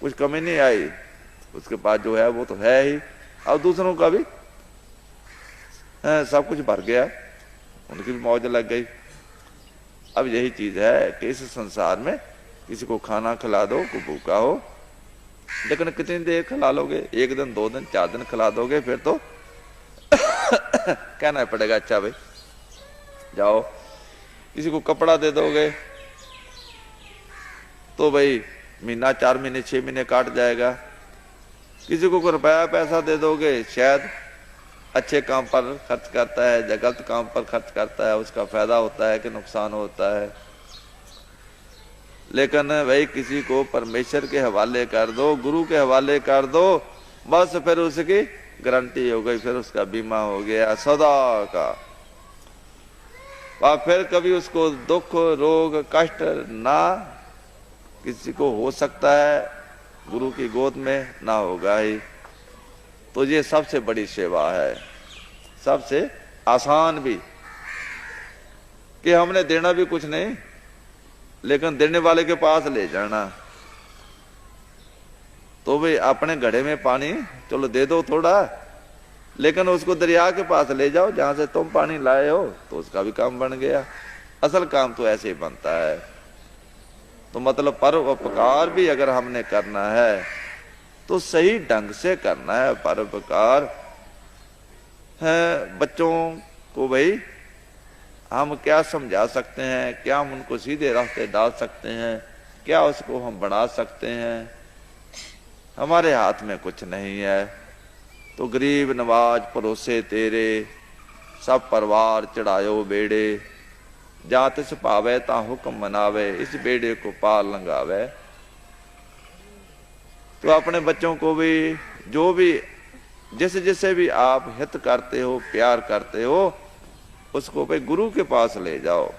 कुछ कमी नहीं आई, उसके पास जो है वो तो है ही, और दूसरों का भी सब कुछ भर गया, उनकी भी मौज लग गई। अब यही चीज है कि इस संसार में किसी को खाना खिला दो, कोई भूखा हो, लेकिन कितनी देर खिला लोगे, एक दिन, दो दिन, 4 दिन खिला दोगे, फिर तो कहना पड़ेगा अच्छा भाई जाओ। किसी को कपड़ा दे दोगे तो भाई महीना, 4 महीने, 6 महीने काट जाएगा। किसी को रुपया पैसा दे दोगे, शायद अच्छे काम पर खर्च करता है या गलत काम पर खर्च करता है, उसका फायदा होता है कि नुकसान होता है। लेकिन भाई किसी को परमेश्वर के हवाले कर दो, गुरु के हवाले कर दो, बस फिर उसकी गारंटी हो गई, फिर उसका बीमा हो गया सदा का। और फिर कभी उसको दुख, रोग, कष्ट ना किसी को हो सकता है, गुरु की गोद में ना होगा ही। तो ये सबसे बड़ी सेवा है, सबसे आसान भी, कि हमने देना भी कुछ नहीं, लेकिन देने वाले के पास ले जाना। तो भाई अपने घड़े में पानी चलो दे दो थोड़ा, लेकिन उसको दरिया के पास ले जाओ जहां से तुम पानी लाए हो, तो उसका भी काम बन गया। असल काम तो ऐसे ही बनता है। तो मतलब परोपकार भी अगर हमने करना है तो सही ढंग से करना है परोपकार है। बच्चों को भाई हम क्या समझा सकते हैं, क्या हम उनको सीधे रास्ते डाल सकते हैं, क्या उसको हम बढ़ा सकते हैं, हमारे हाथ में कुछ नहीं है। तो गरीब नवाज परोसे तेरे, सब परिवार चढ़ायो बेड़े, जात इस पावे ता हुक्म मनावे, इस बेड़े को पार लंघावे। तो अपने बच्चों को भी जो भी जिसे जिसे भी आप हित करते हो, प्यार करते हो, उसको भाई गुरु के पास ले जाओ।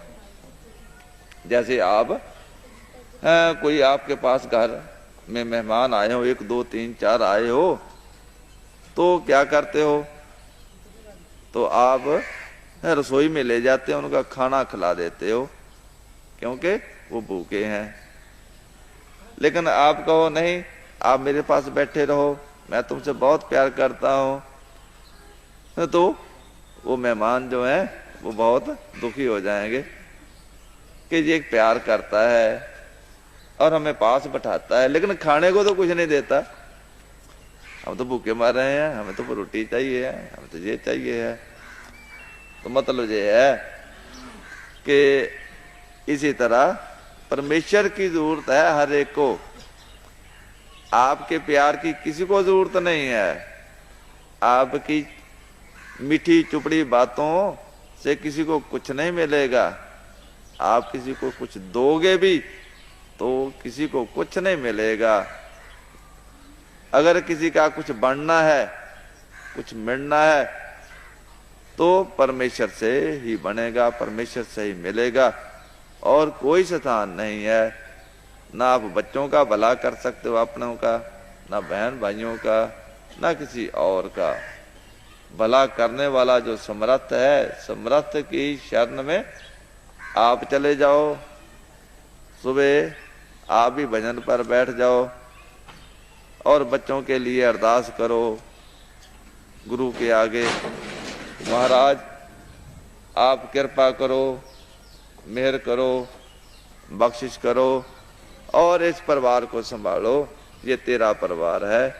जैसे आप कोई आपके पास घर में मेहमान आए हो, 1 2 3 4 आए हो, तो क्या करते हो, तो आप रसोई में ले जाते हो, उनका खाना खिला देते हो, क्योंकि वो भूखे हैं। लेकिन आप कहो नहीं, आप मेरे पास बैठे रहो, मैं तुमसे बहुत प्यार करता हूं, तो वो मेहमान जो है वो बहुत दुखी हो जाएंगे कि ये प्यार करता है और हमें पास बैठाता है, लेकिन खाने को तो कुछ नहीं देता। हम तो भूखे मर रहे हैं, हमें तो रोटी चाहिए है, हमें तो ये चाहिए है। तो मतलब ये है कि इसी तरह परमेश्वर की जरूरत है हर एक को। आपके प्यार की किसी को जरूरत नहीं है, आपकी मीठी चुपड़ी बातों से किसी को कुछ नहीं मिलेगा। आप किसी को कुछ दोगे भी तो किसी को कुछ नहीं मिलेगा। अगर किसी का कुछ बढ़ना है, कुछ मिलना है, तो परमेश्वर से ही बनेगा, परमेश्वर से ही मिलेगा, और कोई स्थान नहीं है। ना आप बच्चों का भला कर सकते हो अपनों का, ना बहन भाइयों का, ना किसी और का। भला करने वाला जो समर्थ है, समर्थ की शरण में आप चले जाओ। सुबह आप भी भजन पर बैठ जाओ और बच्चों के लिए अरदास करो गुरु के आगे, महाराज आप कृपा करो, मेहर करो, बख्शिश करो और इस परिवार को संभालो। ये तेरा परिवार है,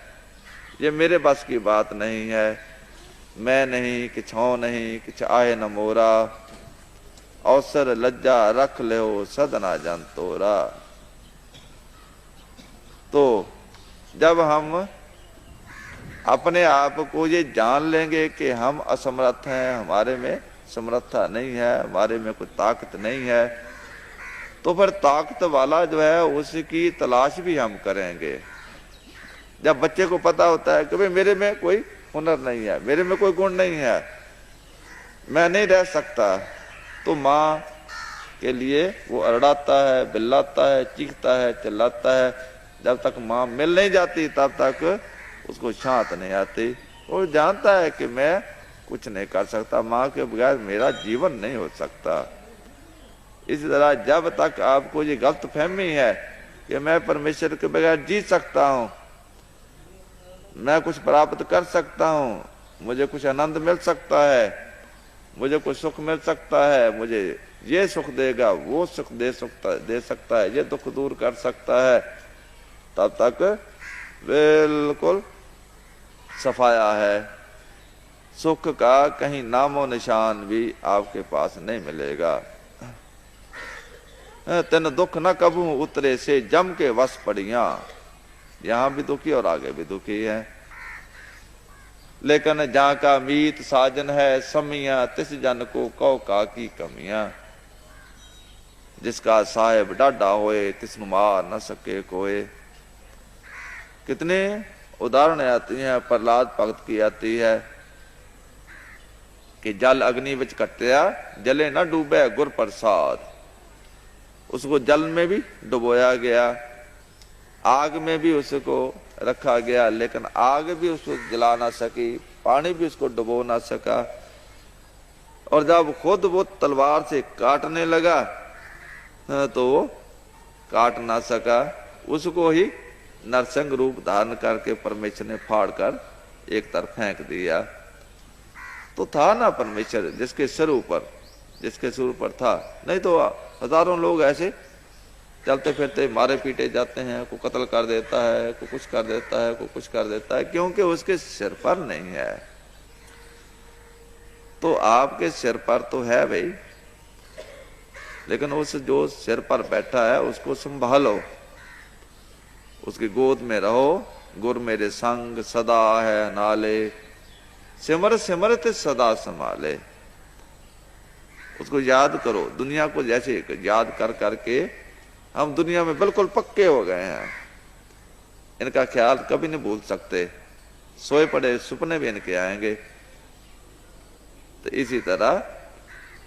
ये मेरे बस की बात नहीं है। मैं नहीं, किछो नहीं, किछ आए न मोरा, अवसर लज्जा रख ले हो सदना जन तोरा। तो जब हम अपने आप को ये जान लेंगे कि हम असमर्थ हैं, हमारे में समर्थता नहीं है, हमारे में कोई ताकत नहीं है, तो फिर ताकत वाला जो है उसकी तलाश भी हम करेंगे। जब बच्चे को पता होता है कि भाई मेरे में कोई हुनर नहीं है, मेरे में कोई गुण नहीं है, मैं नहीं रह सकता, तो माँ के लिए वो अरड़ाता है, बिल्लाता है, चीखता है, चिल्लाता है। जब तक माँ मिल नहीं जाती तब तक उसको शांत नहीं आती। वो जानता है कि मैं कुछ नहीं कर सकता, माँ के बगैर मेरा जीवन नहीं हो सकता। इसी तरह जब तक आपको ये गलत फहमी है कि मैं परमेश्वर के बगैर जी सकता हूं, मैं कुछ प्राप्त कर सकता हूं, मुझे कुछ आनंद मिल सकता है, मुझे कुछ सुख मिल सकता है, मुझे ये सुख देगा, वो सुख दे सकता है, ये दुख दूर कर सकता है, तब तक बिल्कुल सफाया है। सुख का कहीं नामो निशान भी आपके पास नहीं मिलेगा। तेन दुख न कबू उतरे से जम के वस पड़िया। यहां भी दुखी और आगे भी दुखी है। लेकिन जहां का मीत साजन है समिया, तिस जन को कौ का की कमियां। जिसका साहेब डाढ़ा होए तिसनु मार न सके कोई। कितने उदाहरण आती हैं, प्रहलाद भगत की आती है कि जल अग्नि विच कटिया जले न डूबे गुर प्रसाद। उसको जल में भी डुबोया गया, आग में भी उसको रखा गया, लेकिन आग भी उसको जला ना सकी, पानी भी उसको डुबो ना सका। और जब खुद वो तलवार से काटने लगा तो वो काट ना सका, उसको ही नरसिंह रूप धारण करके परमेश्वर ने फाड़ कर एक तरफ फेंक दिया। तो था ना परमेश्वर जिसके सिर ऊपर था, नहीं तो हजारों लोग ऐसे चलते फिरते मारे पीटे जाते हैं, कोई कत्ल कर देता है, कोई कुछ कर देता है, कोई कुछ कर देता है, क्योंकि उसके सिर पर नहीं है। तो आपके सिर पर तो है भाई, लेकिन उस जो सिर पर बैठा है उसको संभालो, उसकी गोद में रहो। गुर मेरे संग सदा है नाले, सिमर सिमरत सदा संभाले। उसको याद करो। दुनिया को जैसे याद कर करके हम दुनिया में बिल्कुल पक्के हो गए हैं, इनका ख्याल कभी नहीं भूल सकते, सोए पड़े सपने भी इनके आएंगे। तो इसी तरह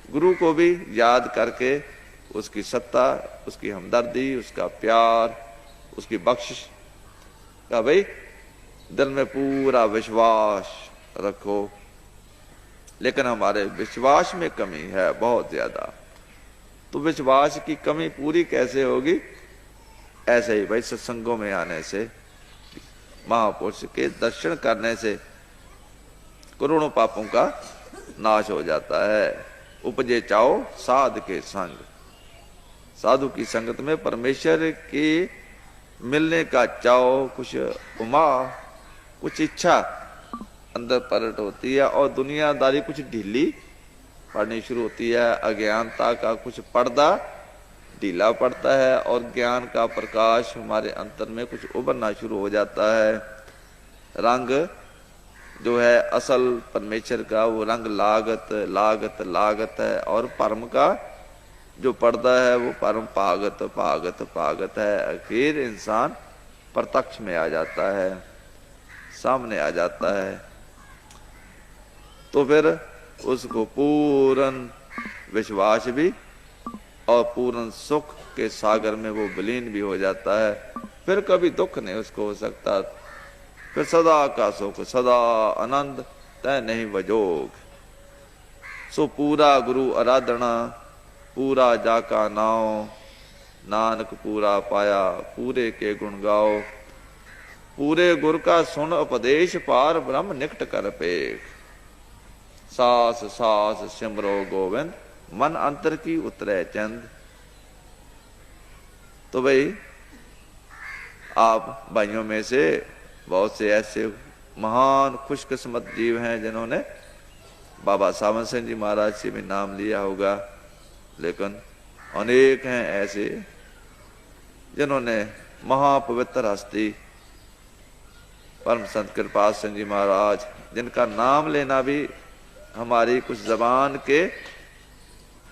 गुरु को भी याद करके उसकी सत्ता, उसकी हमदर्दी, उसका प्यार, उसकी बख्शिश का भाई दिल में पूरा विश्वास रखो। लेकिन हमारे विश्वास में कमी है बहुत ज्यादा। तो विश्वास की कमी पूरी कैसे होगी? ऐसे ही भाई सत्संगों में आने से, महापुरुष के दर्शन करने से करोड़ों पापों का नाश हो जाता है। उपजे चाओ साध के संग, साधु की संगत में परमेश्वर के मिलने का चाओ, कुछ उमा, कुछ इच्छा अंदर प्रकट होती है और दुनियादारी कुछ ढीली पड़नी शुरू होती है। अज्ञानता का कुछ पर्दा ढीला पड़ता है और ज्ञान का प्रकाश हमारे अंतर में कुछ उभरना शुरू हो जाता है। रंग जो है असल परमेश्वर का, वो रंग लागत लागत लागत है, और परम का जो पर्दा है वो परम पागत पागत पागत है। आखिर इंसान प्रत्यक्ष में आ जाता है, सामने आ जाता है। तो फिर उसको पूर्ण विश्वास भी और पूर्ण सुख के सागर में वो विलीन भी हो जाता है। फिर कभी दुख नहीं उसको हो सकता। फिर सदा का सुख, सदा आनंद, तय नहीं वजोग। सो पूरा गुरु आराधना, पूरा जाका नाओ, नानक पूरा पाया, पूरे के गुण गाओ। पूरे गुर का सुन उपदेश, पार ब्रह्म निकट कर पेख। सास सास सिमरो गोविंद, मन अंतर की उतरे चंद। तो भाई आप भाइयों में से बहुत से ऐसे महान खुशकिस्मत जीव हैं जिन्होंने बाबा सावन सिंह जी महाराज से भी नाम लिया होगा, लेकिन अनेक हैं ऐसे जिन्होंने महापवित्र हस्ती परम संत कृपाल सिंह जी महाराज, जिनका नाम लेना भी हमारी कुछ जबान के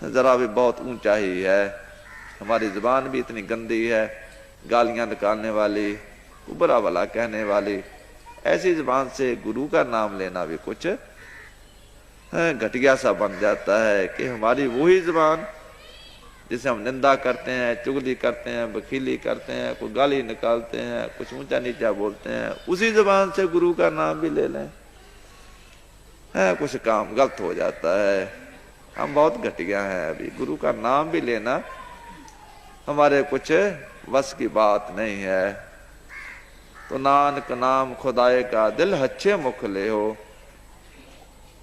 जरा भी बहुत ऊंचा ही है। हमारी जबान भी इतनी गंदी है, गालियां निकालने वाली, बुरा भला कहने वाली। ऐसी जबान से गुरु का नाम लेना भी कुछ घटिया सा बन जाता है कि हमारी वही जबान जिसे हम निंदा करते हैं, चुगली करते हैं, वकीली करते हैं, कोई गाली निकालते हैं, कुछ ऊंचा नीचा बोलते हैं, उसी जबान से गुरु का नाम भी ले लें, कुछ काम गलत हो जाता है। हम बहुत घटिया हैं। अभी गुरु का नाम भी लेना हमारे कुछ बस की बात नहीं है। तो नानक नाम खुदाए का दिल अच्छे मुख ले हो।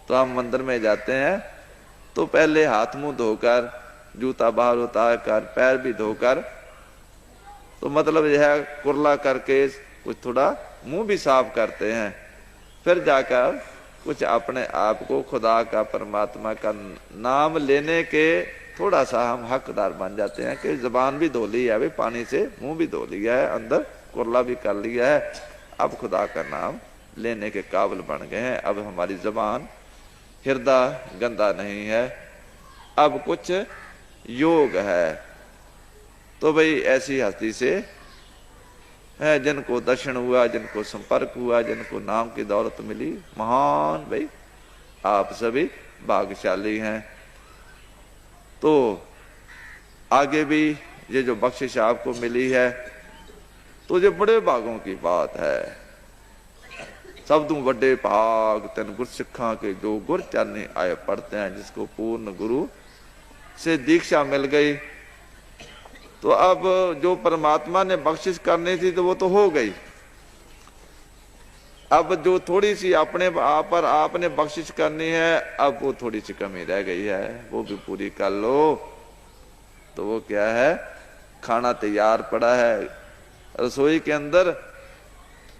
तो हम मंदिर में जाते हैं तो पहले हाथ मुंह धोकर, जूता बाहर उतार कर, पैर भी धोकर, तो मतलब यह है कुरला करके कुछ थोड़ा मुंह भी साफ करते हैं। फिर जाकर कुछ अपने आप को खुदा का, परमात्मा का नाम लेने के थोड़ा सा हम हकदार बन जाते हैं कि जबान भी धो ली है, भाई पानी से मुंह भी धो लिया है, अंदर कुरला भी कर लिया है, अब खुदा का नाम लेने के काबिल बन गए हैं। अब हमारी जबान, हृदय गंदा नहीं है, अब कुछ योग है। तो भाई ऐसी हस्ती से है जिनको दर्शन हुआ, जिनको संपर्क हुआ, जिनको नाम की दौलत मिली, महान भाई आप सभी भाग्यशाली हैं। तो आगे भी ये जो बख्शिश आपको मिली है तो ये बड़े भागों की बात है। सब तू बड़े भाग तेन गुरसिखा के जो गुर चरनी आए पढ़ते हैं, जिसको पूर्ण गुरु से दीक्षा मिल गई। तो अब जो परमात्मा ने बख्शिश करनी थी तो वो तो हो गई। अब जो थोड़ी सी अपने आप पर आपने बख्शिश करनी है, अब वो थोड़ी सी कमी रह गई है, वो भी पूरी कर लो। तो वो क्या है? खाना तैयार पड़ा है रसोई के अंदर,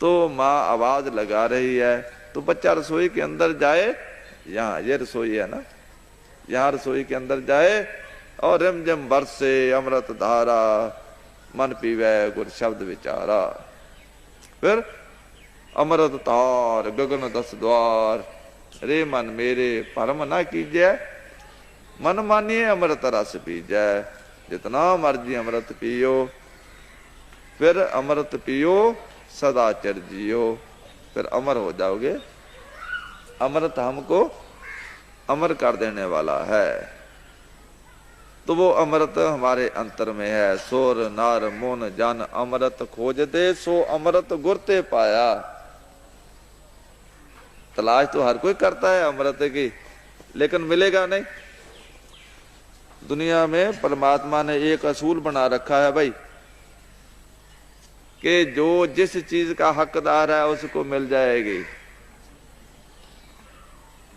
तो माँ आवाज लगा रही है, तो बच्चा रसोई के अंदर जाए, यहाँ ये रसोई है ना, यहाँ रसोई के अंदर जाए और रिमझिम बरसे अमृत धारा, मन पीवे गुर शब्द विचारा। फिर अमृत तार गगन दस द्वार, रे मन मेरे परम ना कीजै, मन मानिए अमृत रस पीजै, जितना मर्जी अमृत पियो, फिर अमृत पियो सदा चिर जियो, फिर अमर हो जाओगे। अमृत हमको अमर कर देने वाला है, तो वो अमृत हमारे अंतर में है। सोर नार मोन जन अमृत खोज दे, सो अमृत गुरते पाया। तलाश तो हर कोई करता है अमृत की, लेकिन मिलेगा नहीं। दुनिया में परमात्मा ने एक असूल बना रखा है भाई, कि जो जिस चीज का हकदार है उसको मिल जाएगी,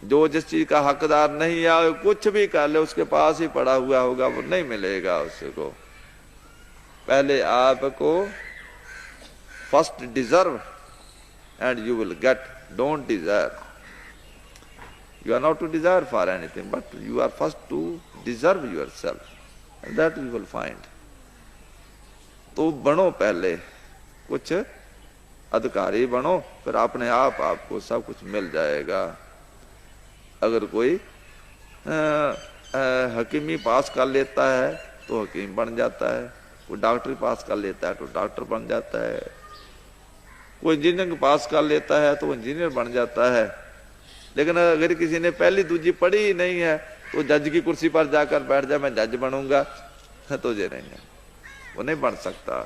जो जिस चीज का हकदार नहीं है कुछ भी कर ले उसके पास ही पड़ा हुआ होगा, वो नहीं मिलेगा उसको। पहले आपको first deserve and you will get, don't Dzire. You are not to desire for anything, but you are first to deserve yourself, and that you will find. तो बनो पहले, कुछ अधिकारी बनो, फिर अपने आप आपको सब कुछ मिल जाएगा। अगर कोई हकीमी पास कर लेता है तो हकीम बन जाता है, कोई डॉक्टरी पास कर लेता है तो डॉक्टर बन जाता है, कोई इंजीनियरिंग पास कर लेता है तो इंजीनियर बन जाता है। लेकिन अगर किसी ने पहली दूजी पढ़ी ही नहीं है तो जज की कुर्सी पर जाकर बैठ जाए, मैं जज बनूंगा, तो ये नहीं है, वो नहीं बन सकता।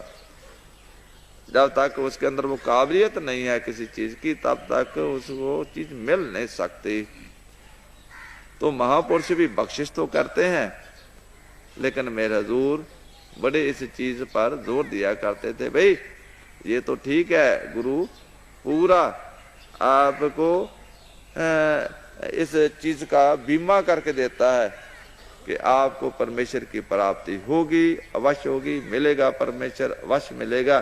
जब तक उसके अंदर वो काबिलियत नहीं है किसी चीज की, तब तक उसको चीज मिल नहीं सकती। तो महापुरुष भी बख्शिश तो करते हैं, लेकिन मेरे हजूर बड़े इस चीज पर जोर दिया करते थे, भाई ये तो ठीक है, गुरु पूरा आपको इस चीज का बीमा करके देता है कि आपको परमेश्वर की प्राप्ति होगी, अवश्य होगी, मिलेगा परमेश्वर, अवश्य मिलेगा।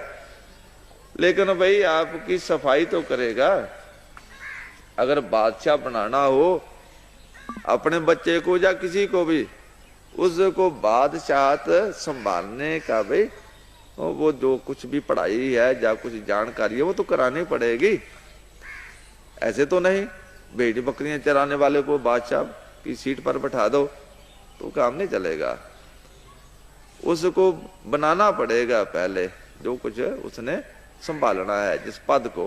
लेकिन भाई आपकी सफाई तो करेगा। अगर बादशाह बनाना हो अपने बच्चे को या किसी को भी, उसको बादशाहत संभालने का भाई वो जो कुछ भी पढ़ाई है या कुछ जानकारी है वो तो करानी पड़ेगी। ऐसे तो नहीं भेड़ी बकरियां चराने वाले को बादशाह की सीट पर बैठा दो तो काम नहीं चलेगा, उसको बनाना पड़ेगा पहले जो कुछ उसने संभालना है जिस पद को।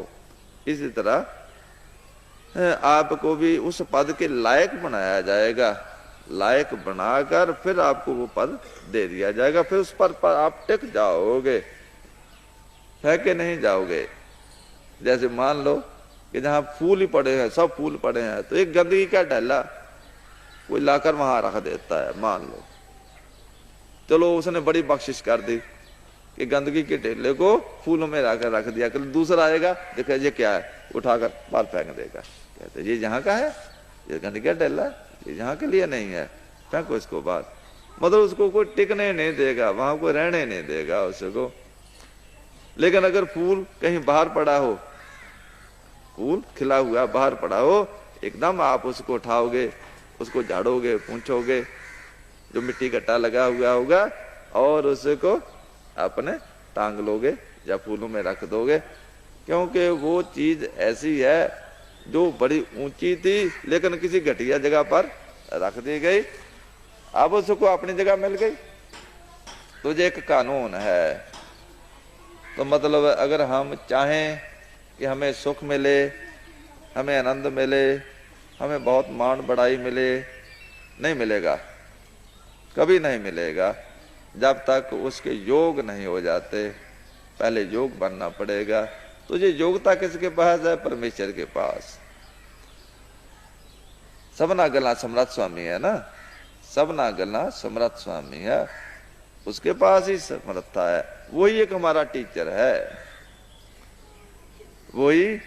इसी तरह आपको भी उस पद के लायक बनाया जाएगा, लायक बनाकर फिर आपको वो पद दे दिया जाएगा, फिर उस पर आप टिक जाओगे, फेंके नहीं जाओगे। जैसे मान लो कि जहां फूल ही पड़े हैं, सब फूल पड़े हैं, तो एक गंदगी का ढैला कोई लाकर वहां रख देता है, मान लो, चलो उसने बड़ी बख्शिश कर दी कि गंदगी के ढेले को फूलों में लाकर रख दिया, कल दूसरा आएगा देखा ये क्या है, उठाकर बाहर फेंक देगा, कहते ये यहाँ का है, ये गंदगी का ढेला, ये यहाँ के लिए नहीं है, फेंको इसको बाहर। मतलब उसको कोई टिकने नहीं देगा, वहां कोई रहने नहीं देगा उसको। लेकिन अगर फूल कहीं बाहर पड़ा हो, फूल खिला हुआ बाहर पड़ा हो, एकदम आप उसको उठाओगे, उसको झाड़ोगे, पूछोगे, जो मिट्टी गट्टा लगा हुआ होगा, और उसको अपने टांग लोगे या फूलों में रख दोगे, क्योंकि वो चीज ऐसी है जो बड़ी ऊंची थी लेकिन किसी घटिया जगह पर रख दी गई, अब उसको अपनी जगह मिल गई। तो ये एक कानून है। तो मतलब अगर हम चाहें कि हमें सुख मिले, हमें आनंद मिले, हमें बहुत मान बढ़ाई मिले, नहीं मिलेगा, कभी नहीं मिलेगा जब तक उसके योग नहीं हो जाते। पहले योग बनना पड़ेगा। तो ये योग्यता किसके पास है? परमेश्वर के पास। सबना गला समर्थ स्वामी है ना, सबना गला समर्थ स्वामी है, उसके पास ही समर्थता है। वही एक हमारा टीचर है, वही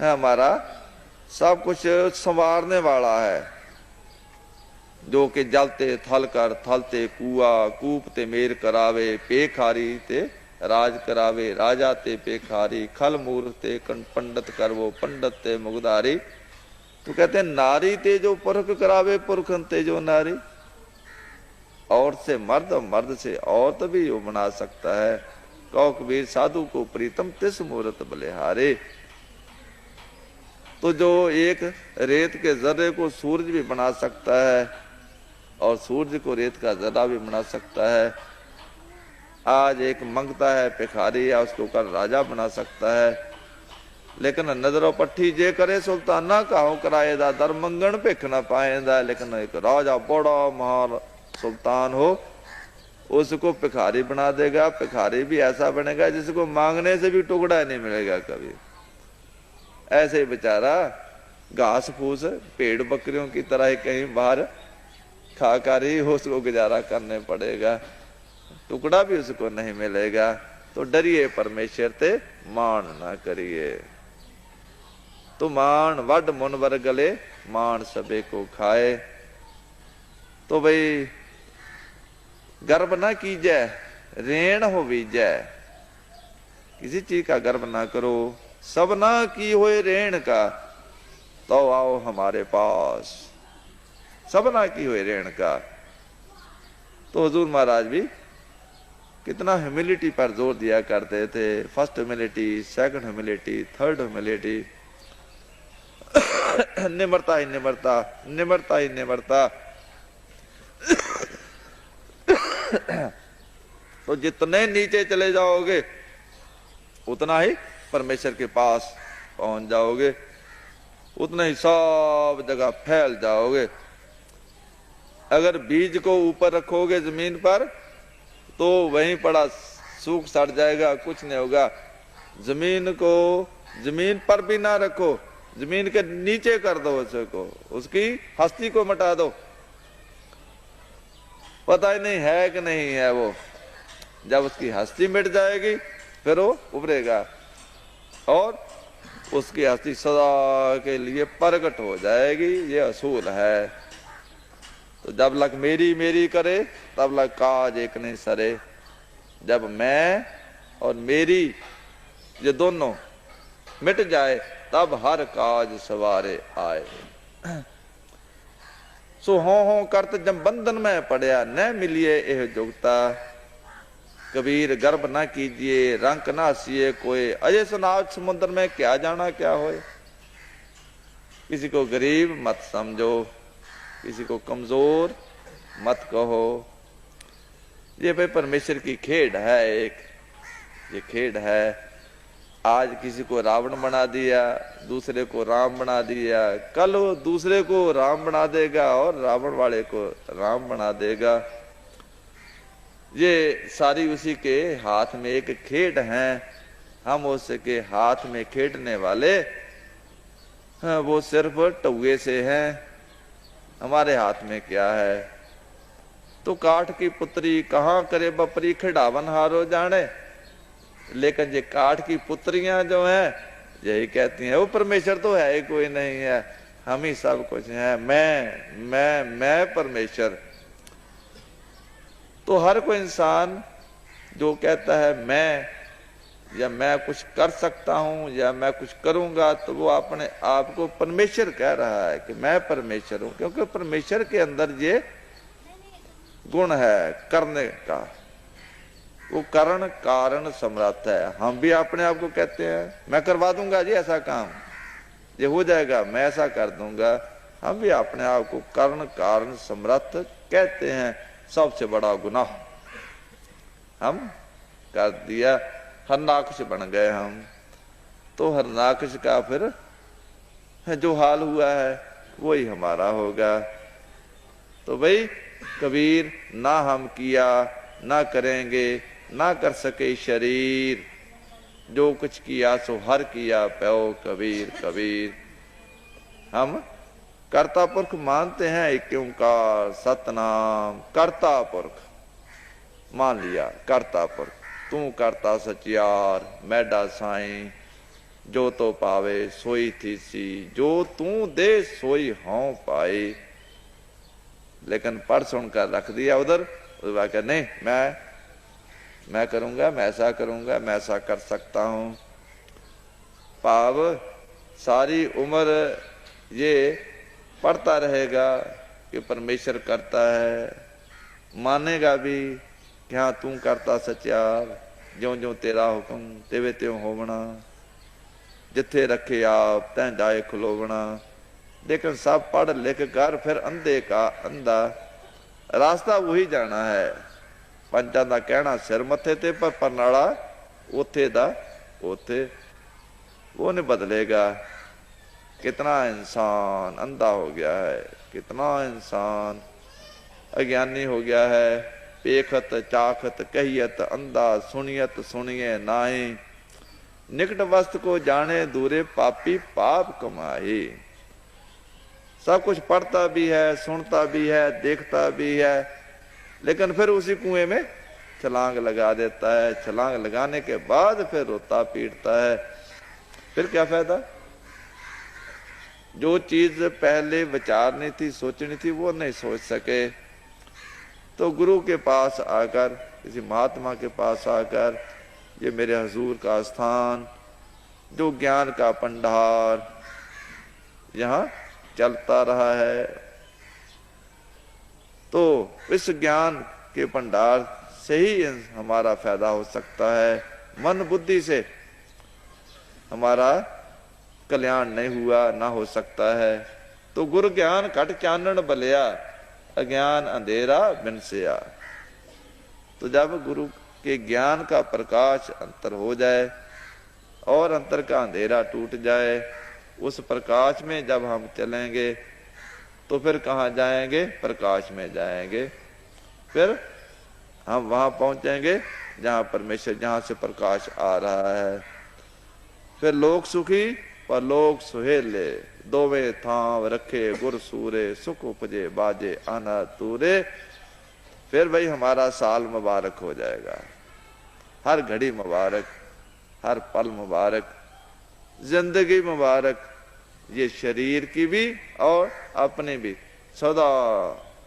हमारा सब कुछ संवारने वाला है। जो कि जलते थल कर थलते कुआ कूप ते मेर करावे पेखारी ते राज करावे राजा ते पेखारी खल मूर्ख ते पंडित करवो पंडित ते मुगधारी। तो कहते हैं नारी ते जो पुरख करावे पुरखन ते जो नारी। औरत से मर्द और मर्द से औरत भी वो बना सकता है। कहो कबीर साधु को प्रीतम तिस मूर्त बलिहारे। तो जो एक रेत के जर्रे को सूरज भी बना सकता है और सूरज को रेत का जर्रा भी बना सकता है। आज एक मंगता है भिखारी या उसको कल राजा बना सकता है। लेकिन नजरों पट्टी जे करे सुल्ताना काहू कराएदा दर मंगन भिख न पाएदा। लेकिन एक राजा बड़ा महान सुल्तान हो उसको भिखारी बना देगा। भिखारी भी ऐसा बनेगा जिसको मांगने से भी टुकड़ा नहीं मिलेगा कभी। ऐसे ही बेचारा घास फूस भेड़ बकरियों की तरह ही कहीं बाहर खाकर ही उसको गुजारा करने पड़ेगा, टुकड़ा भी उसको नहीं मिलेगा। तो डरिए परमेश्वर ते मान ना करिए। तो मान वड मुनवर गले मान सबे को खाए। तो भाई गर्व ना कीजिए रेण हो बीजै। किसी चीज का गर्व ना करो। सब ना की होए रेण का तो आओ हमारे पास। सब ना की हुए ऋण का। तो हुजूर महाराज भी कितना ह्यूमिलिटी पर जोर दिया करते थे। First humility, second humility, third humility, निम्रता ही निम्रता, निम्रता ही निम्रता। तो जितने नीचे चले जाओगे उतना ही परमेश्वर के पास पहुंच जाओगे, उतना ही सब जगह फैल जाओगे। अगर बीज को ऊपर रखोगे जमीन पर तो वहीं पड़ा सूख सड़ जाएगा, कुछ नहीं होगा। जमीन को जमीन पर भी ना रखो, जमीन के नीचे कर दो उसको, उसकी हस्ती को मिटा दो, पता ही नहीं है कि नहीं है वो। जब उसकी हस्ती मिट जाएगी फिर वो उभरेगा और उसकी हस्ती सदा के लिए प्रकट हो जाएगी। ये असूल है। तो जब लग मेरी मेरी करे तब लग काज एक नहीं सरे। जब मैं और मेरी ये दोनों मिट जाए तब हर काज सवारे आए। सो हो करत जब बंधन में पड़या न मिलिए एह जुगता। कबीर गर्भ ना कीजिए रंक ना हसीए कोई। अजय सुनाव समुद्र में क्या जाना क्या होए। किसी को गरीब मत समझो, किसी को कमजोर मत कहो। ये भाई परमेश्वर की खेड है एक, ये खेड है। आज किसी को रावण बना दिया, दूसरे को राम बना दिया, कल वो दूसरे को राम बना देगा और रावण वाले को राम बना देगा। ये सारी उसी के हाथ में एक खेड है। हम उसके हाथ में खेडने वाले वो सिर्फ टुए से हैं। हमारे हाथ में क्या है। तो काठ की पुत्री कहाँ करे बपरी खिड़ावन हारो जाने। लेकिन ये काठ की पुत्रियां जो हैं यही कहती हैं वो परमेश्वर तो है ही कोई नहीं है, हम ही सब कुछ हैं। मैं परमेश्वर। तो हर कोई इंसान जो कहता है मैं, या मैं कुछ कर सकता हूं, या मैं कुछ करूंगा, तो वो अपने आप को परमेश्वर कह रहा है कि मैं परमेश्वर हूं। क्योंकि परमेश्वर के अंदर ये गुण है करने का, वो कारण कारण समर्थ है। हम भी अपने आप को कहते हैं मैं करवा दूंगा जी ऐसा काम, ये हो जाएगा, मैं ऐसा कर दूंगा। हम भी अपने आप को कारण कारण समर्थ कहते हैं। सबसे बड़ा गुनाह हम कर दिया, हरनाकश बन गए हम। तो हरनाकश का फिर जो हाल हुआ है वही हमारा होगा। तो भाई कबीर ना हम किया ना करेंगे ना कर सके शरीर, जो कुछ किया सो हर किया प्यो कबीर कबीर। हम कर्ता पुरख मानते हैं एक ओंकार सतनाम। कर्ता पुरख मान लिया, कर्ता पुरख तू करता सचियार मैडा साईं। जो तो पावे सोई थी सी, जो तू दे सोई हों पाए। लेकिन पढ़ सुनकर रख दिया उधर। उस बात कहा नहीं, मैं करूंगा, मैं ऐसा करूंगा, मैं ऐसा कर सकता हूं। भाव सारी उम्र ये पढ़ता रहेगा कि परमेश्वर करता है, मानेगा भी कि हाँ तू करता सच्चार, ज्यों ज्यों तेरा हुक्म तेवे त्यों होवना, जिथे रखे आप तैं जाए खलोवना। लेकिन सब पढ़ लिख कर फिर अंधे का अंधा, रास्ता वही जाना है। पंचां दा कहना सिर मथे ते, पर परनाला उथे दा उथे, वो नहीं बदलेगा। कितना इंसान अंधा हो गया है, कितना इंसान अज्ञानी हो गया है। पेखत चाखत कहियत अंधा, सुनियत सुनिए नाहि, निकट वस्त को जाने दूरे पापी पाप कमाए। सब कुछ पढ़ता भी है, सुनता भी है, देखता भी है, लेकिन फिर उसी कुएं में छलांग लगा देता है। छलांग लगाने के बाद फिर रोता पीटता है। फिर क्या फायदा? जो चीज पहले विचारनी थी, सोचनी थी, वो नहीं सोच सके। तो गुरु के पास आकर, किसी महात्मा के पास आकर, ये मेरे हजूर का स्थान, जो ज्ञान का भंडार यहाँ चलता रहा है, तो इस ज्ञान के भंडार से ही हमारा फायदा हो सकता है। मन बुद्धि से हमारा कल्याण नहीं हुआ, ना हो सकता है। तो गुरु ज्ञान घट चानन बलिया, अज्ञान अंधेरा बिनसिया। तो जब गुरु के ज्ञान का प्रकाश अंतर हो जाए और अंतर का अंधेरा टूट जाए, उस प्रकाश में जब हम चलेंगे तो फिर कहाँ जाएंगे? प्रकाश में जाएंगे। फिर हम वहां पहुंचेंगे जहां परमेश्वर, जहां से प्रकाश आ रहा है। फिर लोक सुखी पर लोक सुहेले, दोवे थाव रखे गुर सूरे, सुख उपजे बाजे आना तूरे। फिर भाई हमारा साल मुबारक हो जाएगा, हर घड़ी मुबारक, हर पल मुबारक, जिंदगी मुबारक, ये शरीर की भी और अपनी भी, सदा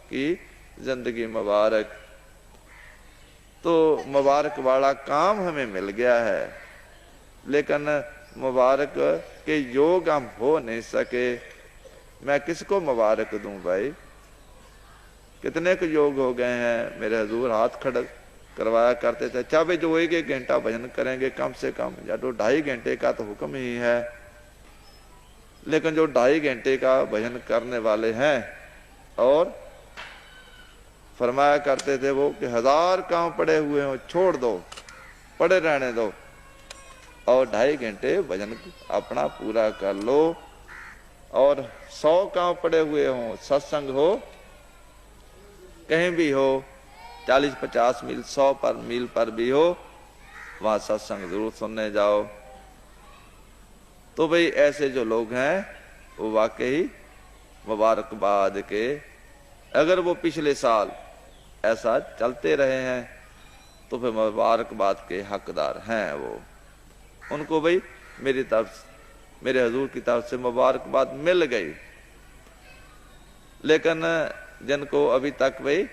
की जिंदगी मुबारक। तो मुबारक वाला काम हमें मिल गया है, लेकिन मुबारक के योग हम हो नहीं सके। मैं किसको मुबारक दूं भाई? कितने के योग हो गए हैं। मेरे हजूर हाथ खड़ा करवाया करते थे, अच्छा भाई जो 1 घंटा भजन करेंगे कम से कम, या तो 2.5 घंटे का तो हुक्म ही है। लेकिन जो 2.5 घंटे का भजन करने वाले हैं, और फरमाया करते थे वो कि 1000 काम पड़े हुए हो छोड़ दो, पड़े रहने दो, और 2.5 घंटे भजन अपना पूरा कर लो। और 100 काम पड़े हुए हो, सत्संग हो कहीं भी हो, 40-50 मील 100 पर मील पर भी हो, वहां सत्संग जरूर सुनने जाओ। तो भाई ऐसे जो लोग हैं वो वाकई मुबारकबाद के, अगर वो पिछले साल ऐसा चलते रहे हैं तो फिर मुबारकबाद के हकदार हैं वो। उनको भाई मेरी तरफ, मेरे हजूर की तरफ से मुबारकबाद मिल गई। लेकिन जिनको अभी तक भाई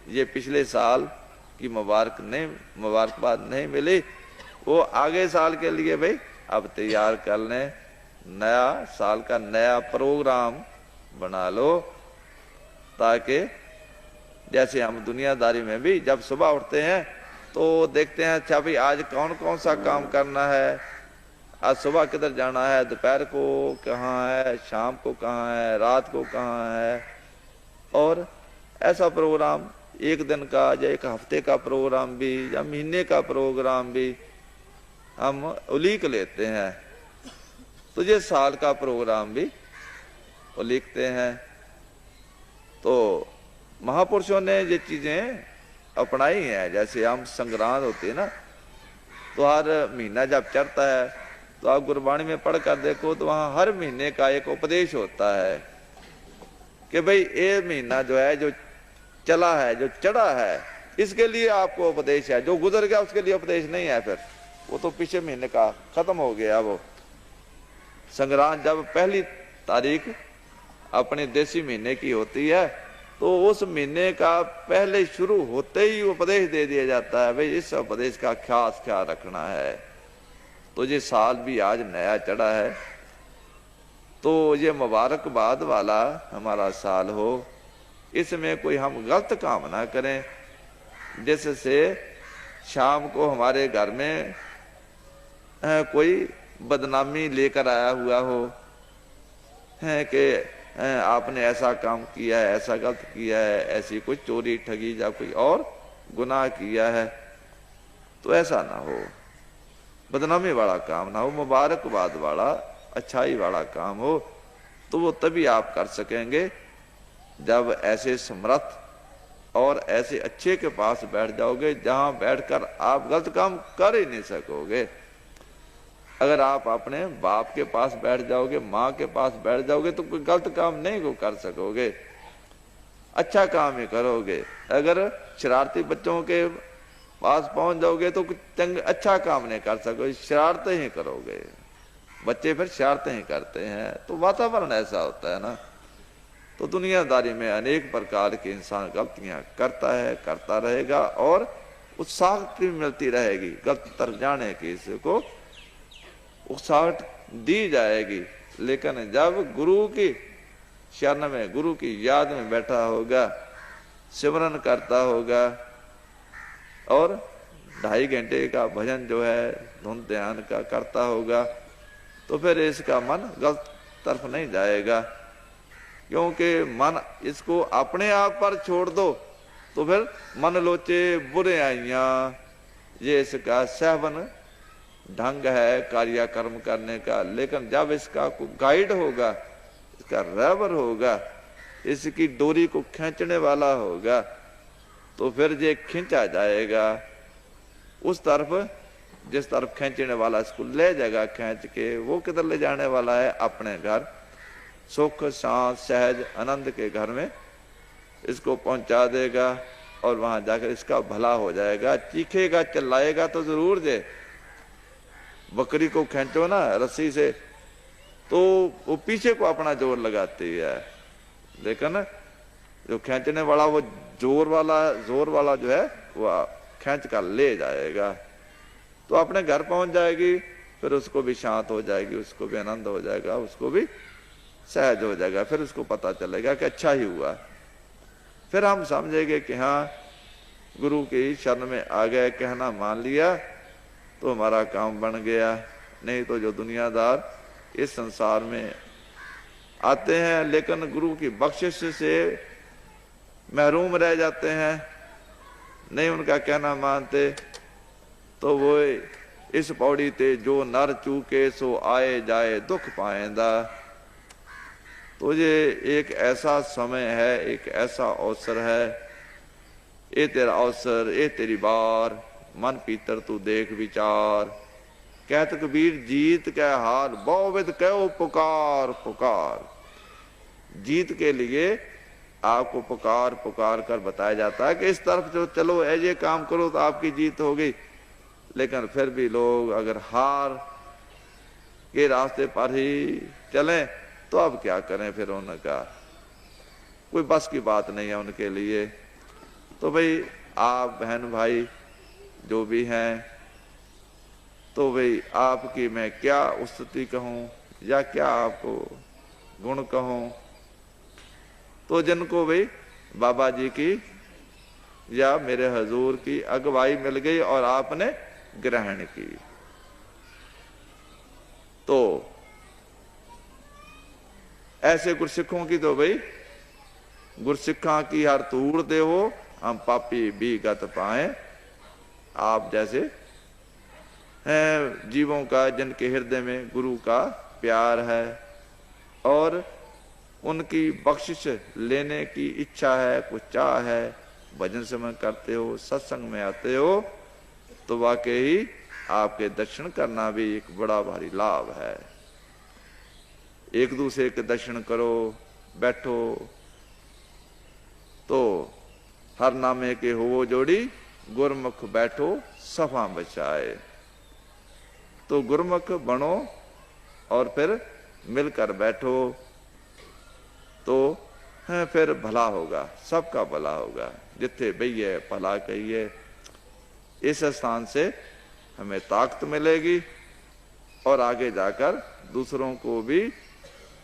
ये पिछले साल की मुबारकबाद नहीं मिली, वो आगे साल के लिए भाई अब तैयार कर लें, नया साल का नया प्रोग्राम बना लो, ताकि जैसे हम दुनियादारी में भी जब सुबह उठते हैं तो देखते हैं अच्छा भाई आज कौन कौन सा काम करना है, आज सुबह किधर जाना है, दोपहर को कहाँ है, शाम को कहाँ है, रात को कहाँ है। और ऐसा प्रोग्राम 1 दिन का या 1 हफ्ते का प्रोग्राम भी या महीने का प्रोग्राम भी हम उलीक लेते हैं। तो ये साल का प्रोग्राम भी उलीकते हैं। तो महापुरुषों ने ये चीजें अपनाई हैं। जैसे हम संग्रांद होती है ना, तो हर महीना जब चढ़ता है तो आप गुरबाणी में पढ़ कर देखो तो वहां हर महीने का एक उपदेश होता है कि भाई ये महीना जो है, जो चला है, जो चढ़ा है, इसके लिए आपको उपदेश है। जो गुजर गया उसके लिए उपदेश नहीं है, फिर वो तो पिछले महीने का खत्म हो गया। वो संग्रांद जब पहली तारीख अपने देसी महीने की होती है तो उस महीने का पहले शुरू होते ही उपदेश दे दिया जाता है, भाई इस उपदेश का खास ख्याल रखना है। तो ये साल भी आज नया चढ़ा है, तो ये मुबारकबाद वाला हमारा साल हो, इसमें कोई हम गलत काम ना करें, जिससे शाम को हमारे घर में कोई बदनामी लेकर आया हुआ हो है कि आपने ऐसा काम किया है, ऐसा गलत किया है, ऐसी कोई चोरी ठगी या कोई और गुनाह किया है, तो ऐसा ना हो, बदनामी वाला काम ना हो, मुबारकबाद वाला अच्छाई वाला काम हो। तो वो तभी आप कर सकेंगे जब ऐसे समर्थ और ऐसे अच्छे के पास बैठ जाओगे जहां बैठकर आप गलत काम कर ही नहीं सकोगे। अगर आप अपने बाप के पास बैठ जाओगे, माँ के पास बैठ जाओगे, तो कोई गलत काम नहीं को कर सकोगे, अच्छा काम ही करोगे। अगर शरारती बच्चों के पास पहुंच जाओगे तो कुछ अच्छा काम नहीं कर सकोगे, शरारतें ही करोगे। बच्चे फिर शरारतें ही करते हैं, तो वातावरण ऐसा होता है ना। तो दुनियादारी में अनेक प्रकार के इंसान गलतियां करता है, करता रहेगा, और उत्साह मिलती रहेगी गलत तर जाने की, इसको उत्साह दी जाएगी। लेकिन जब गुरु की शरण में, गुरु की याद में बैठा होगा, सिमरन करता होगा और 2.5 घंटे का भजन जो है धुन ध्यान का करता होगा, तो फिर इसका मन गलत तरफ नहीं जाएगा। क्योंकि मन इसको अपने आप पर छोड़ दो तो फिर मन लोचे बुरे आइया, ये इसका सहवन ढंग है कार्यक्रम करने का। लेकिन जब इसका को गाइड होगा, इसका रहबर होगा, इसकी डोरी को खींचने वाला होगा, तो फिर ये खींचा जाएगा उस तरफ जिस तरफ खींचने वाला इसको ले जाएगा खींच के। वो किधर ले जाने वाला है? अपने घर, सुख शांत सहज आनंद के घर में इसको पहुंचा देगा, और वहां जाकर इसका भला हो जाएगा। चीखेगा चिल्लाएगा तो जरूर जे। बकरी को खींचो ना रस्सी से तो वो पीछे को अपना जोर लगाती है, लेकिन जो खींचने वाला वो जोर वाला जो है वो खींच कर ले जाएगा, तो अपने घर पहुंच जाएगी। फिर उसको भी शांत हो जाएगी, उसको भी आनंद हो जाएगा, उसको भी सहज हो जाएगा। फिर उसको पता चलेगा कि अच्छा ही हुआ। फिर हम समझेंगे कि हाँ गुरु की शरण में आ गए, कहना मान लिया तो हमारा काम बन गया। नहीं तो जो दुनियादार इस संसार में आते हैं लेकिन गुरु की बख्शिश से महरूम रह जाते हैं, नहीं उनका कहना मानते, तो वो इस पौड़ी ते जो नर चूके सो आए जाए दुख पाएंदा। तो ये एक ऐसा समय है, एक ऐसा अवसर है, ये तेरा अवसर, ये तेरी बार, मन पीतर तू देख विचार। कहत कबीर जीत के हार बहुविध कहो पुकार पुकार। जीत के लिए आपको पुकार पुकार कर बताया जाता है कि इस तरफ जो चलो, ऐसे काम करो तो आपकी जीत हो गई। लेकिन फिर भी लोग अगर हार के रास्ते पर ही चलें तो अब क्या करें? फिर उनका कोई बस की बात नहीं है उनके लिए। तो भाई आप बहन भाई जो भी हैं, तो भाई आपकी मैं क्या स्तुति कहूँ या क्या आपको गुण कहूँ? तो जिनको भाई बाबा जी की या मेरे हजूर की अगुवाई मिल गई और आपने ग्रहण की, तो ऐसे गुरसिखों की तो भाई गुरसिखा की हर तूड़ दे हो, हम पापी भी गत पाए। आप जैसे हैं जीवों का जिनके हृदय में गुरु का प्यार है और उनकी बख्शिश लेने की इच्छा है, कुछ चाह है, भजन समय करते हो, सत्संग में आते हो, तो वाकई आपके दर्शन करना भी एक बड़ा भारी लाभ है। एक दूसरे के दर्शन करो, बैठो, तो हर नामे के हो जोड़ी, गुरमुख बैठो सफा बचाए। तो गुरमुख बनो और फिर मिलकर बैठो, तो है, फिर भला होगा, सबका भला होगा। जिथे बहिए भला कहिए, इस स्थान से हमें ताकत मिलेगी और आगे जाकर दूसरों को भी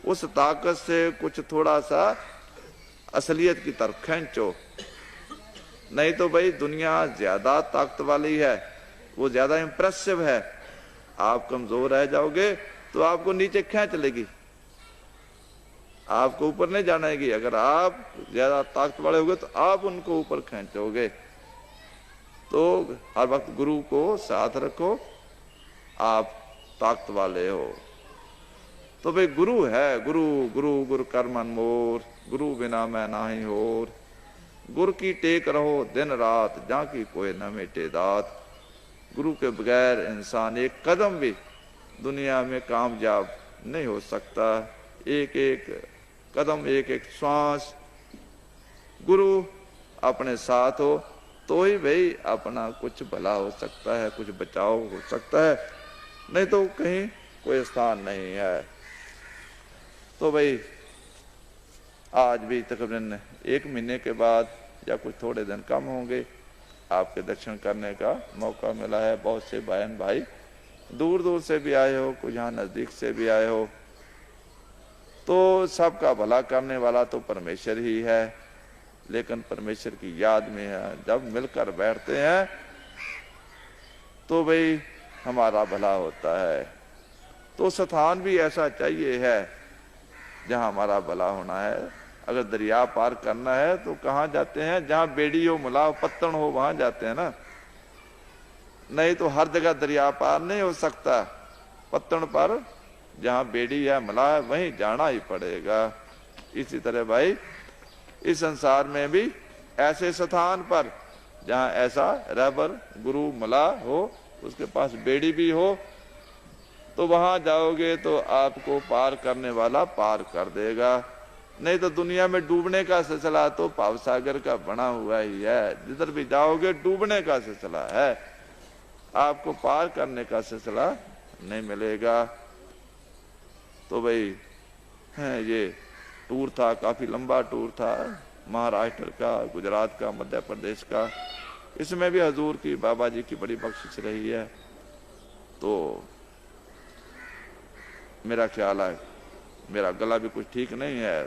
उस ताकत से कुछ थोड़ा सा असलियत की तरफ खींचो। नहीं तो भाई दुनिया ज्यादा ताकत वाली है, वो ज्यादा इंप्रेसिव है, आप कमजोर रह जाओगे तो आपको नीचे खींच लेगी, आपको ऊपर नहीं जानेगी। अगर आप ज्यादा ताकत वाले होगे तो आप उनको ऊपर खींचोगे। तो हर वक्त गुरु को साथ रखो, आप ताकत वाले हो। तो भाई गुरु है, गुरु गुरु गुरु कर मन मोर, गुरु बिना मैं नाही होर। गुरु की टेक रहो दिन रात, जहाँ की कोई न मिटे दात। गुरु के बगैर इंसान एक कदम भी दुनिया में कामयाब नहीं हो सकता। एक एक कदम, एक एक श्वास गुरु अपने साथ हो तो ही भाई अपना कुछ भला हो सकता है, कुछ बचाव हो सकता है, नहीं तो कहीं कोई स्थान नहीं है। तो भाई आज भी तकरीबन 1 महीने के बाद या कुछ थोड़े दिन कम होंगे, आपके दर्शन करने का मौका मिला है। बहुत से बहन भाई दूर दूर से भी आए हो, कुछ यहाँ नज़दीक से भी आए हो। तो सबका भला करने वाला तो परमेश्वर ही है, लेकिन परमेश्वर की याद में है जब मिलकर बैठते हैं तो भाई हमारा भला होता है। तो स्थान भी ऐसा चाहिए है जहाँ हमारा भला होना है। अगर दरिया पार करना है तो कहाँ जाते हैं? जहाँ बेड़ी हो, मुलाव, पत्तन हो, वहां जाते हैं ना। नहीं तो हर जगह दरिया पार नहीं हो सकता, पत्तन पर जहाँ बेड़ी है, मुलाव है, वहीं जाना ही पड़ेगा। इसी तरह भाई इस संसार में भी ऐसे स्थान पर जहाँ ऐसा रहबर गुरु मुला हो, उसके पास बेड़ी भी हो, तो वहां जाओगे तो आपको पार करने वाला पार कर देगा। नहीं तो दुनिया में डूबने का सिलसिला तो भावसागर का बना हुआ ही है। जिधर भी जाओगे डूबने का सिलसिला है, आपको पार करने का सिलसिला नहीं मिलेगा। तो भाई ये टूर था, काफी लंबा टूर था, महाराष्ट्र का, गुजरात का, मध्य प्रदेश का। इसमें भी हजूर की, बाबा जी की बड़ी बख्शिश रही है। तो मेरा ख्याल है, मेरा गला भी कुछ ठीक नहीं है,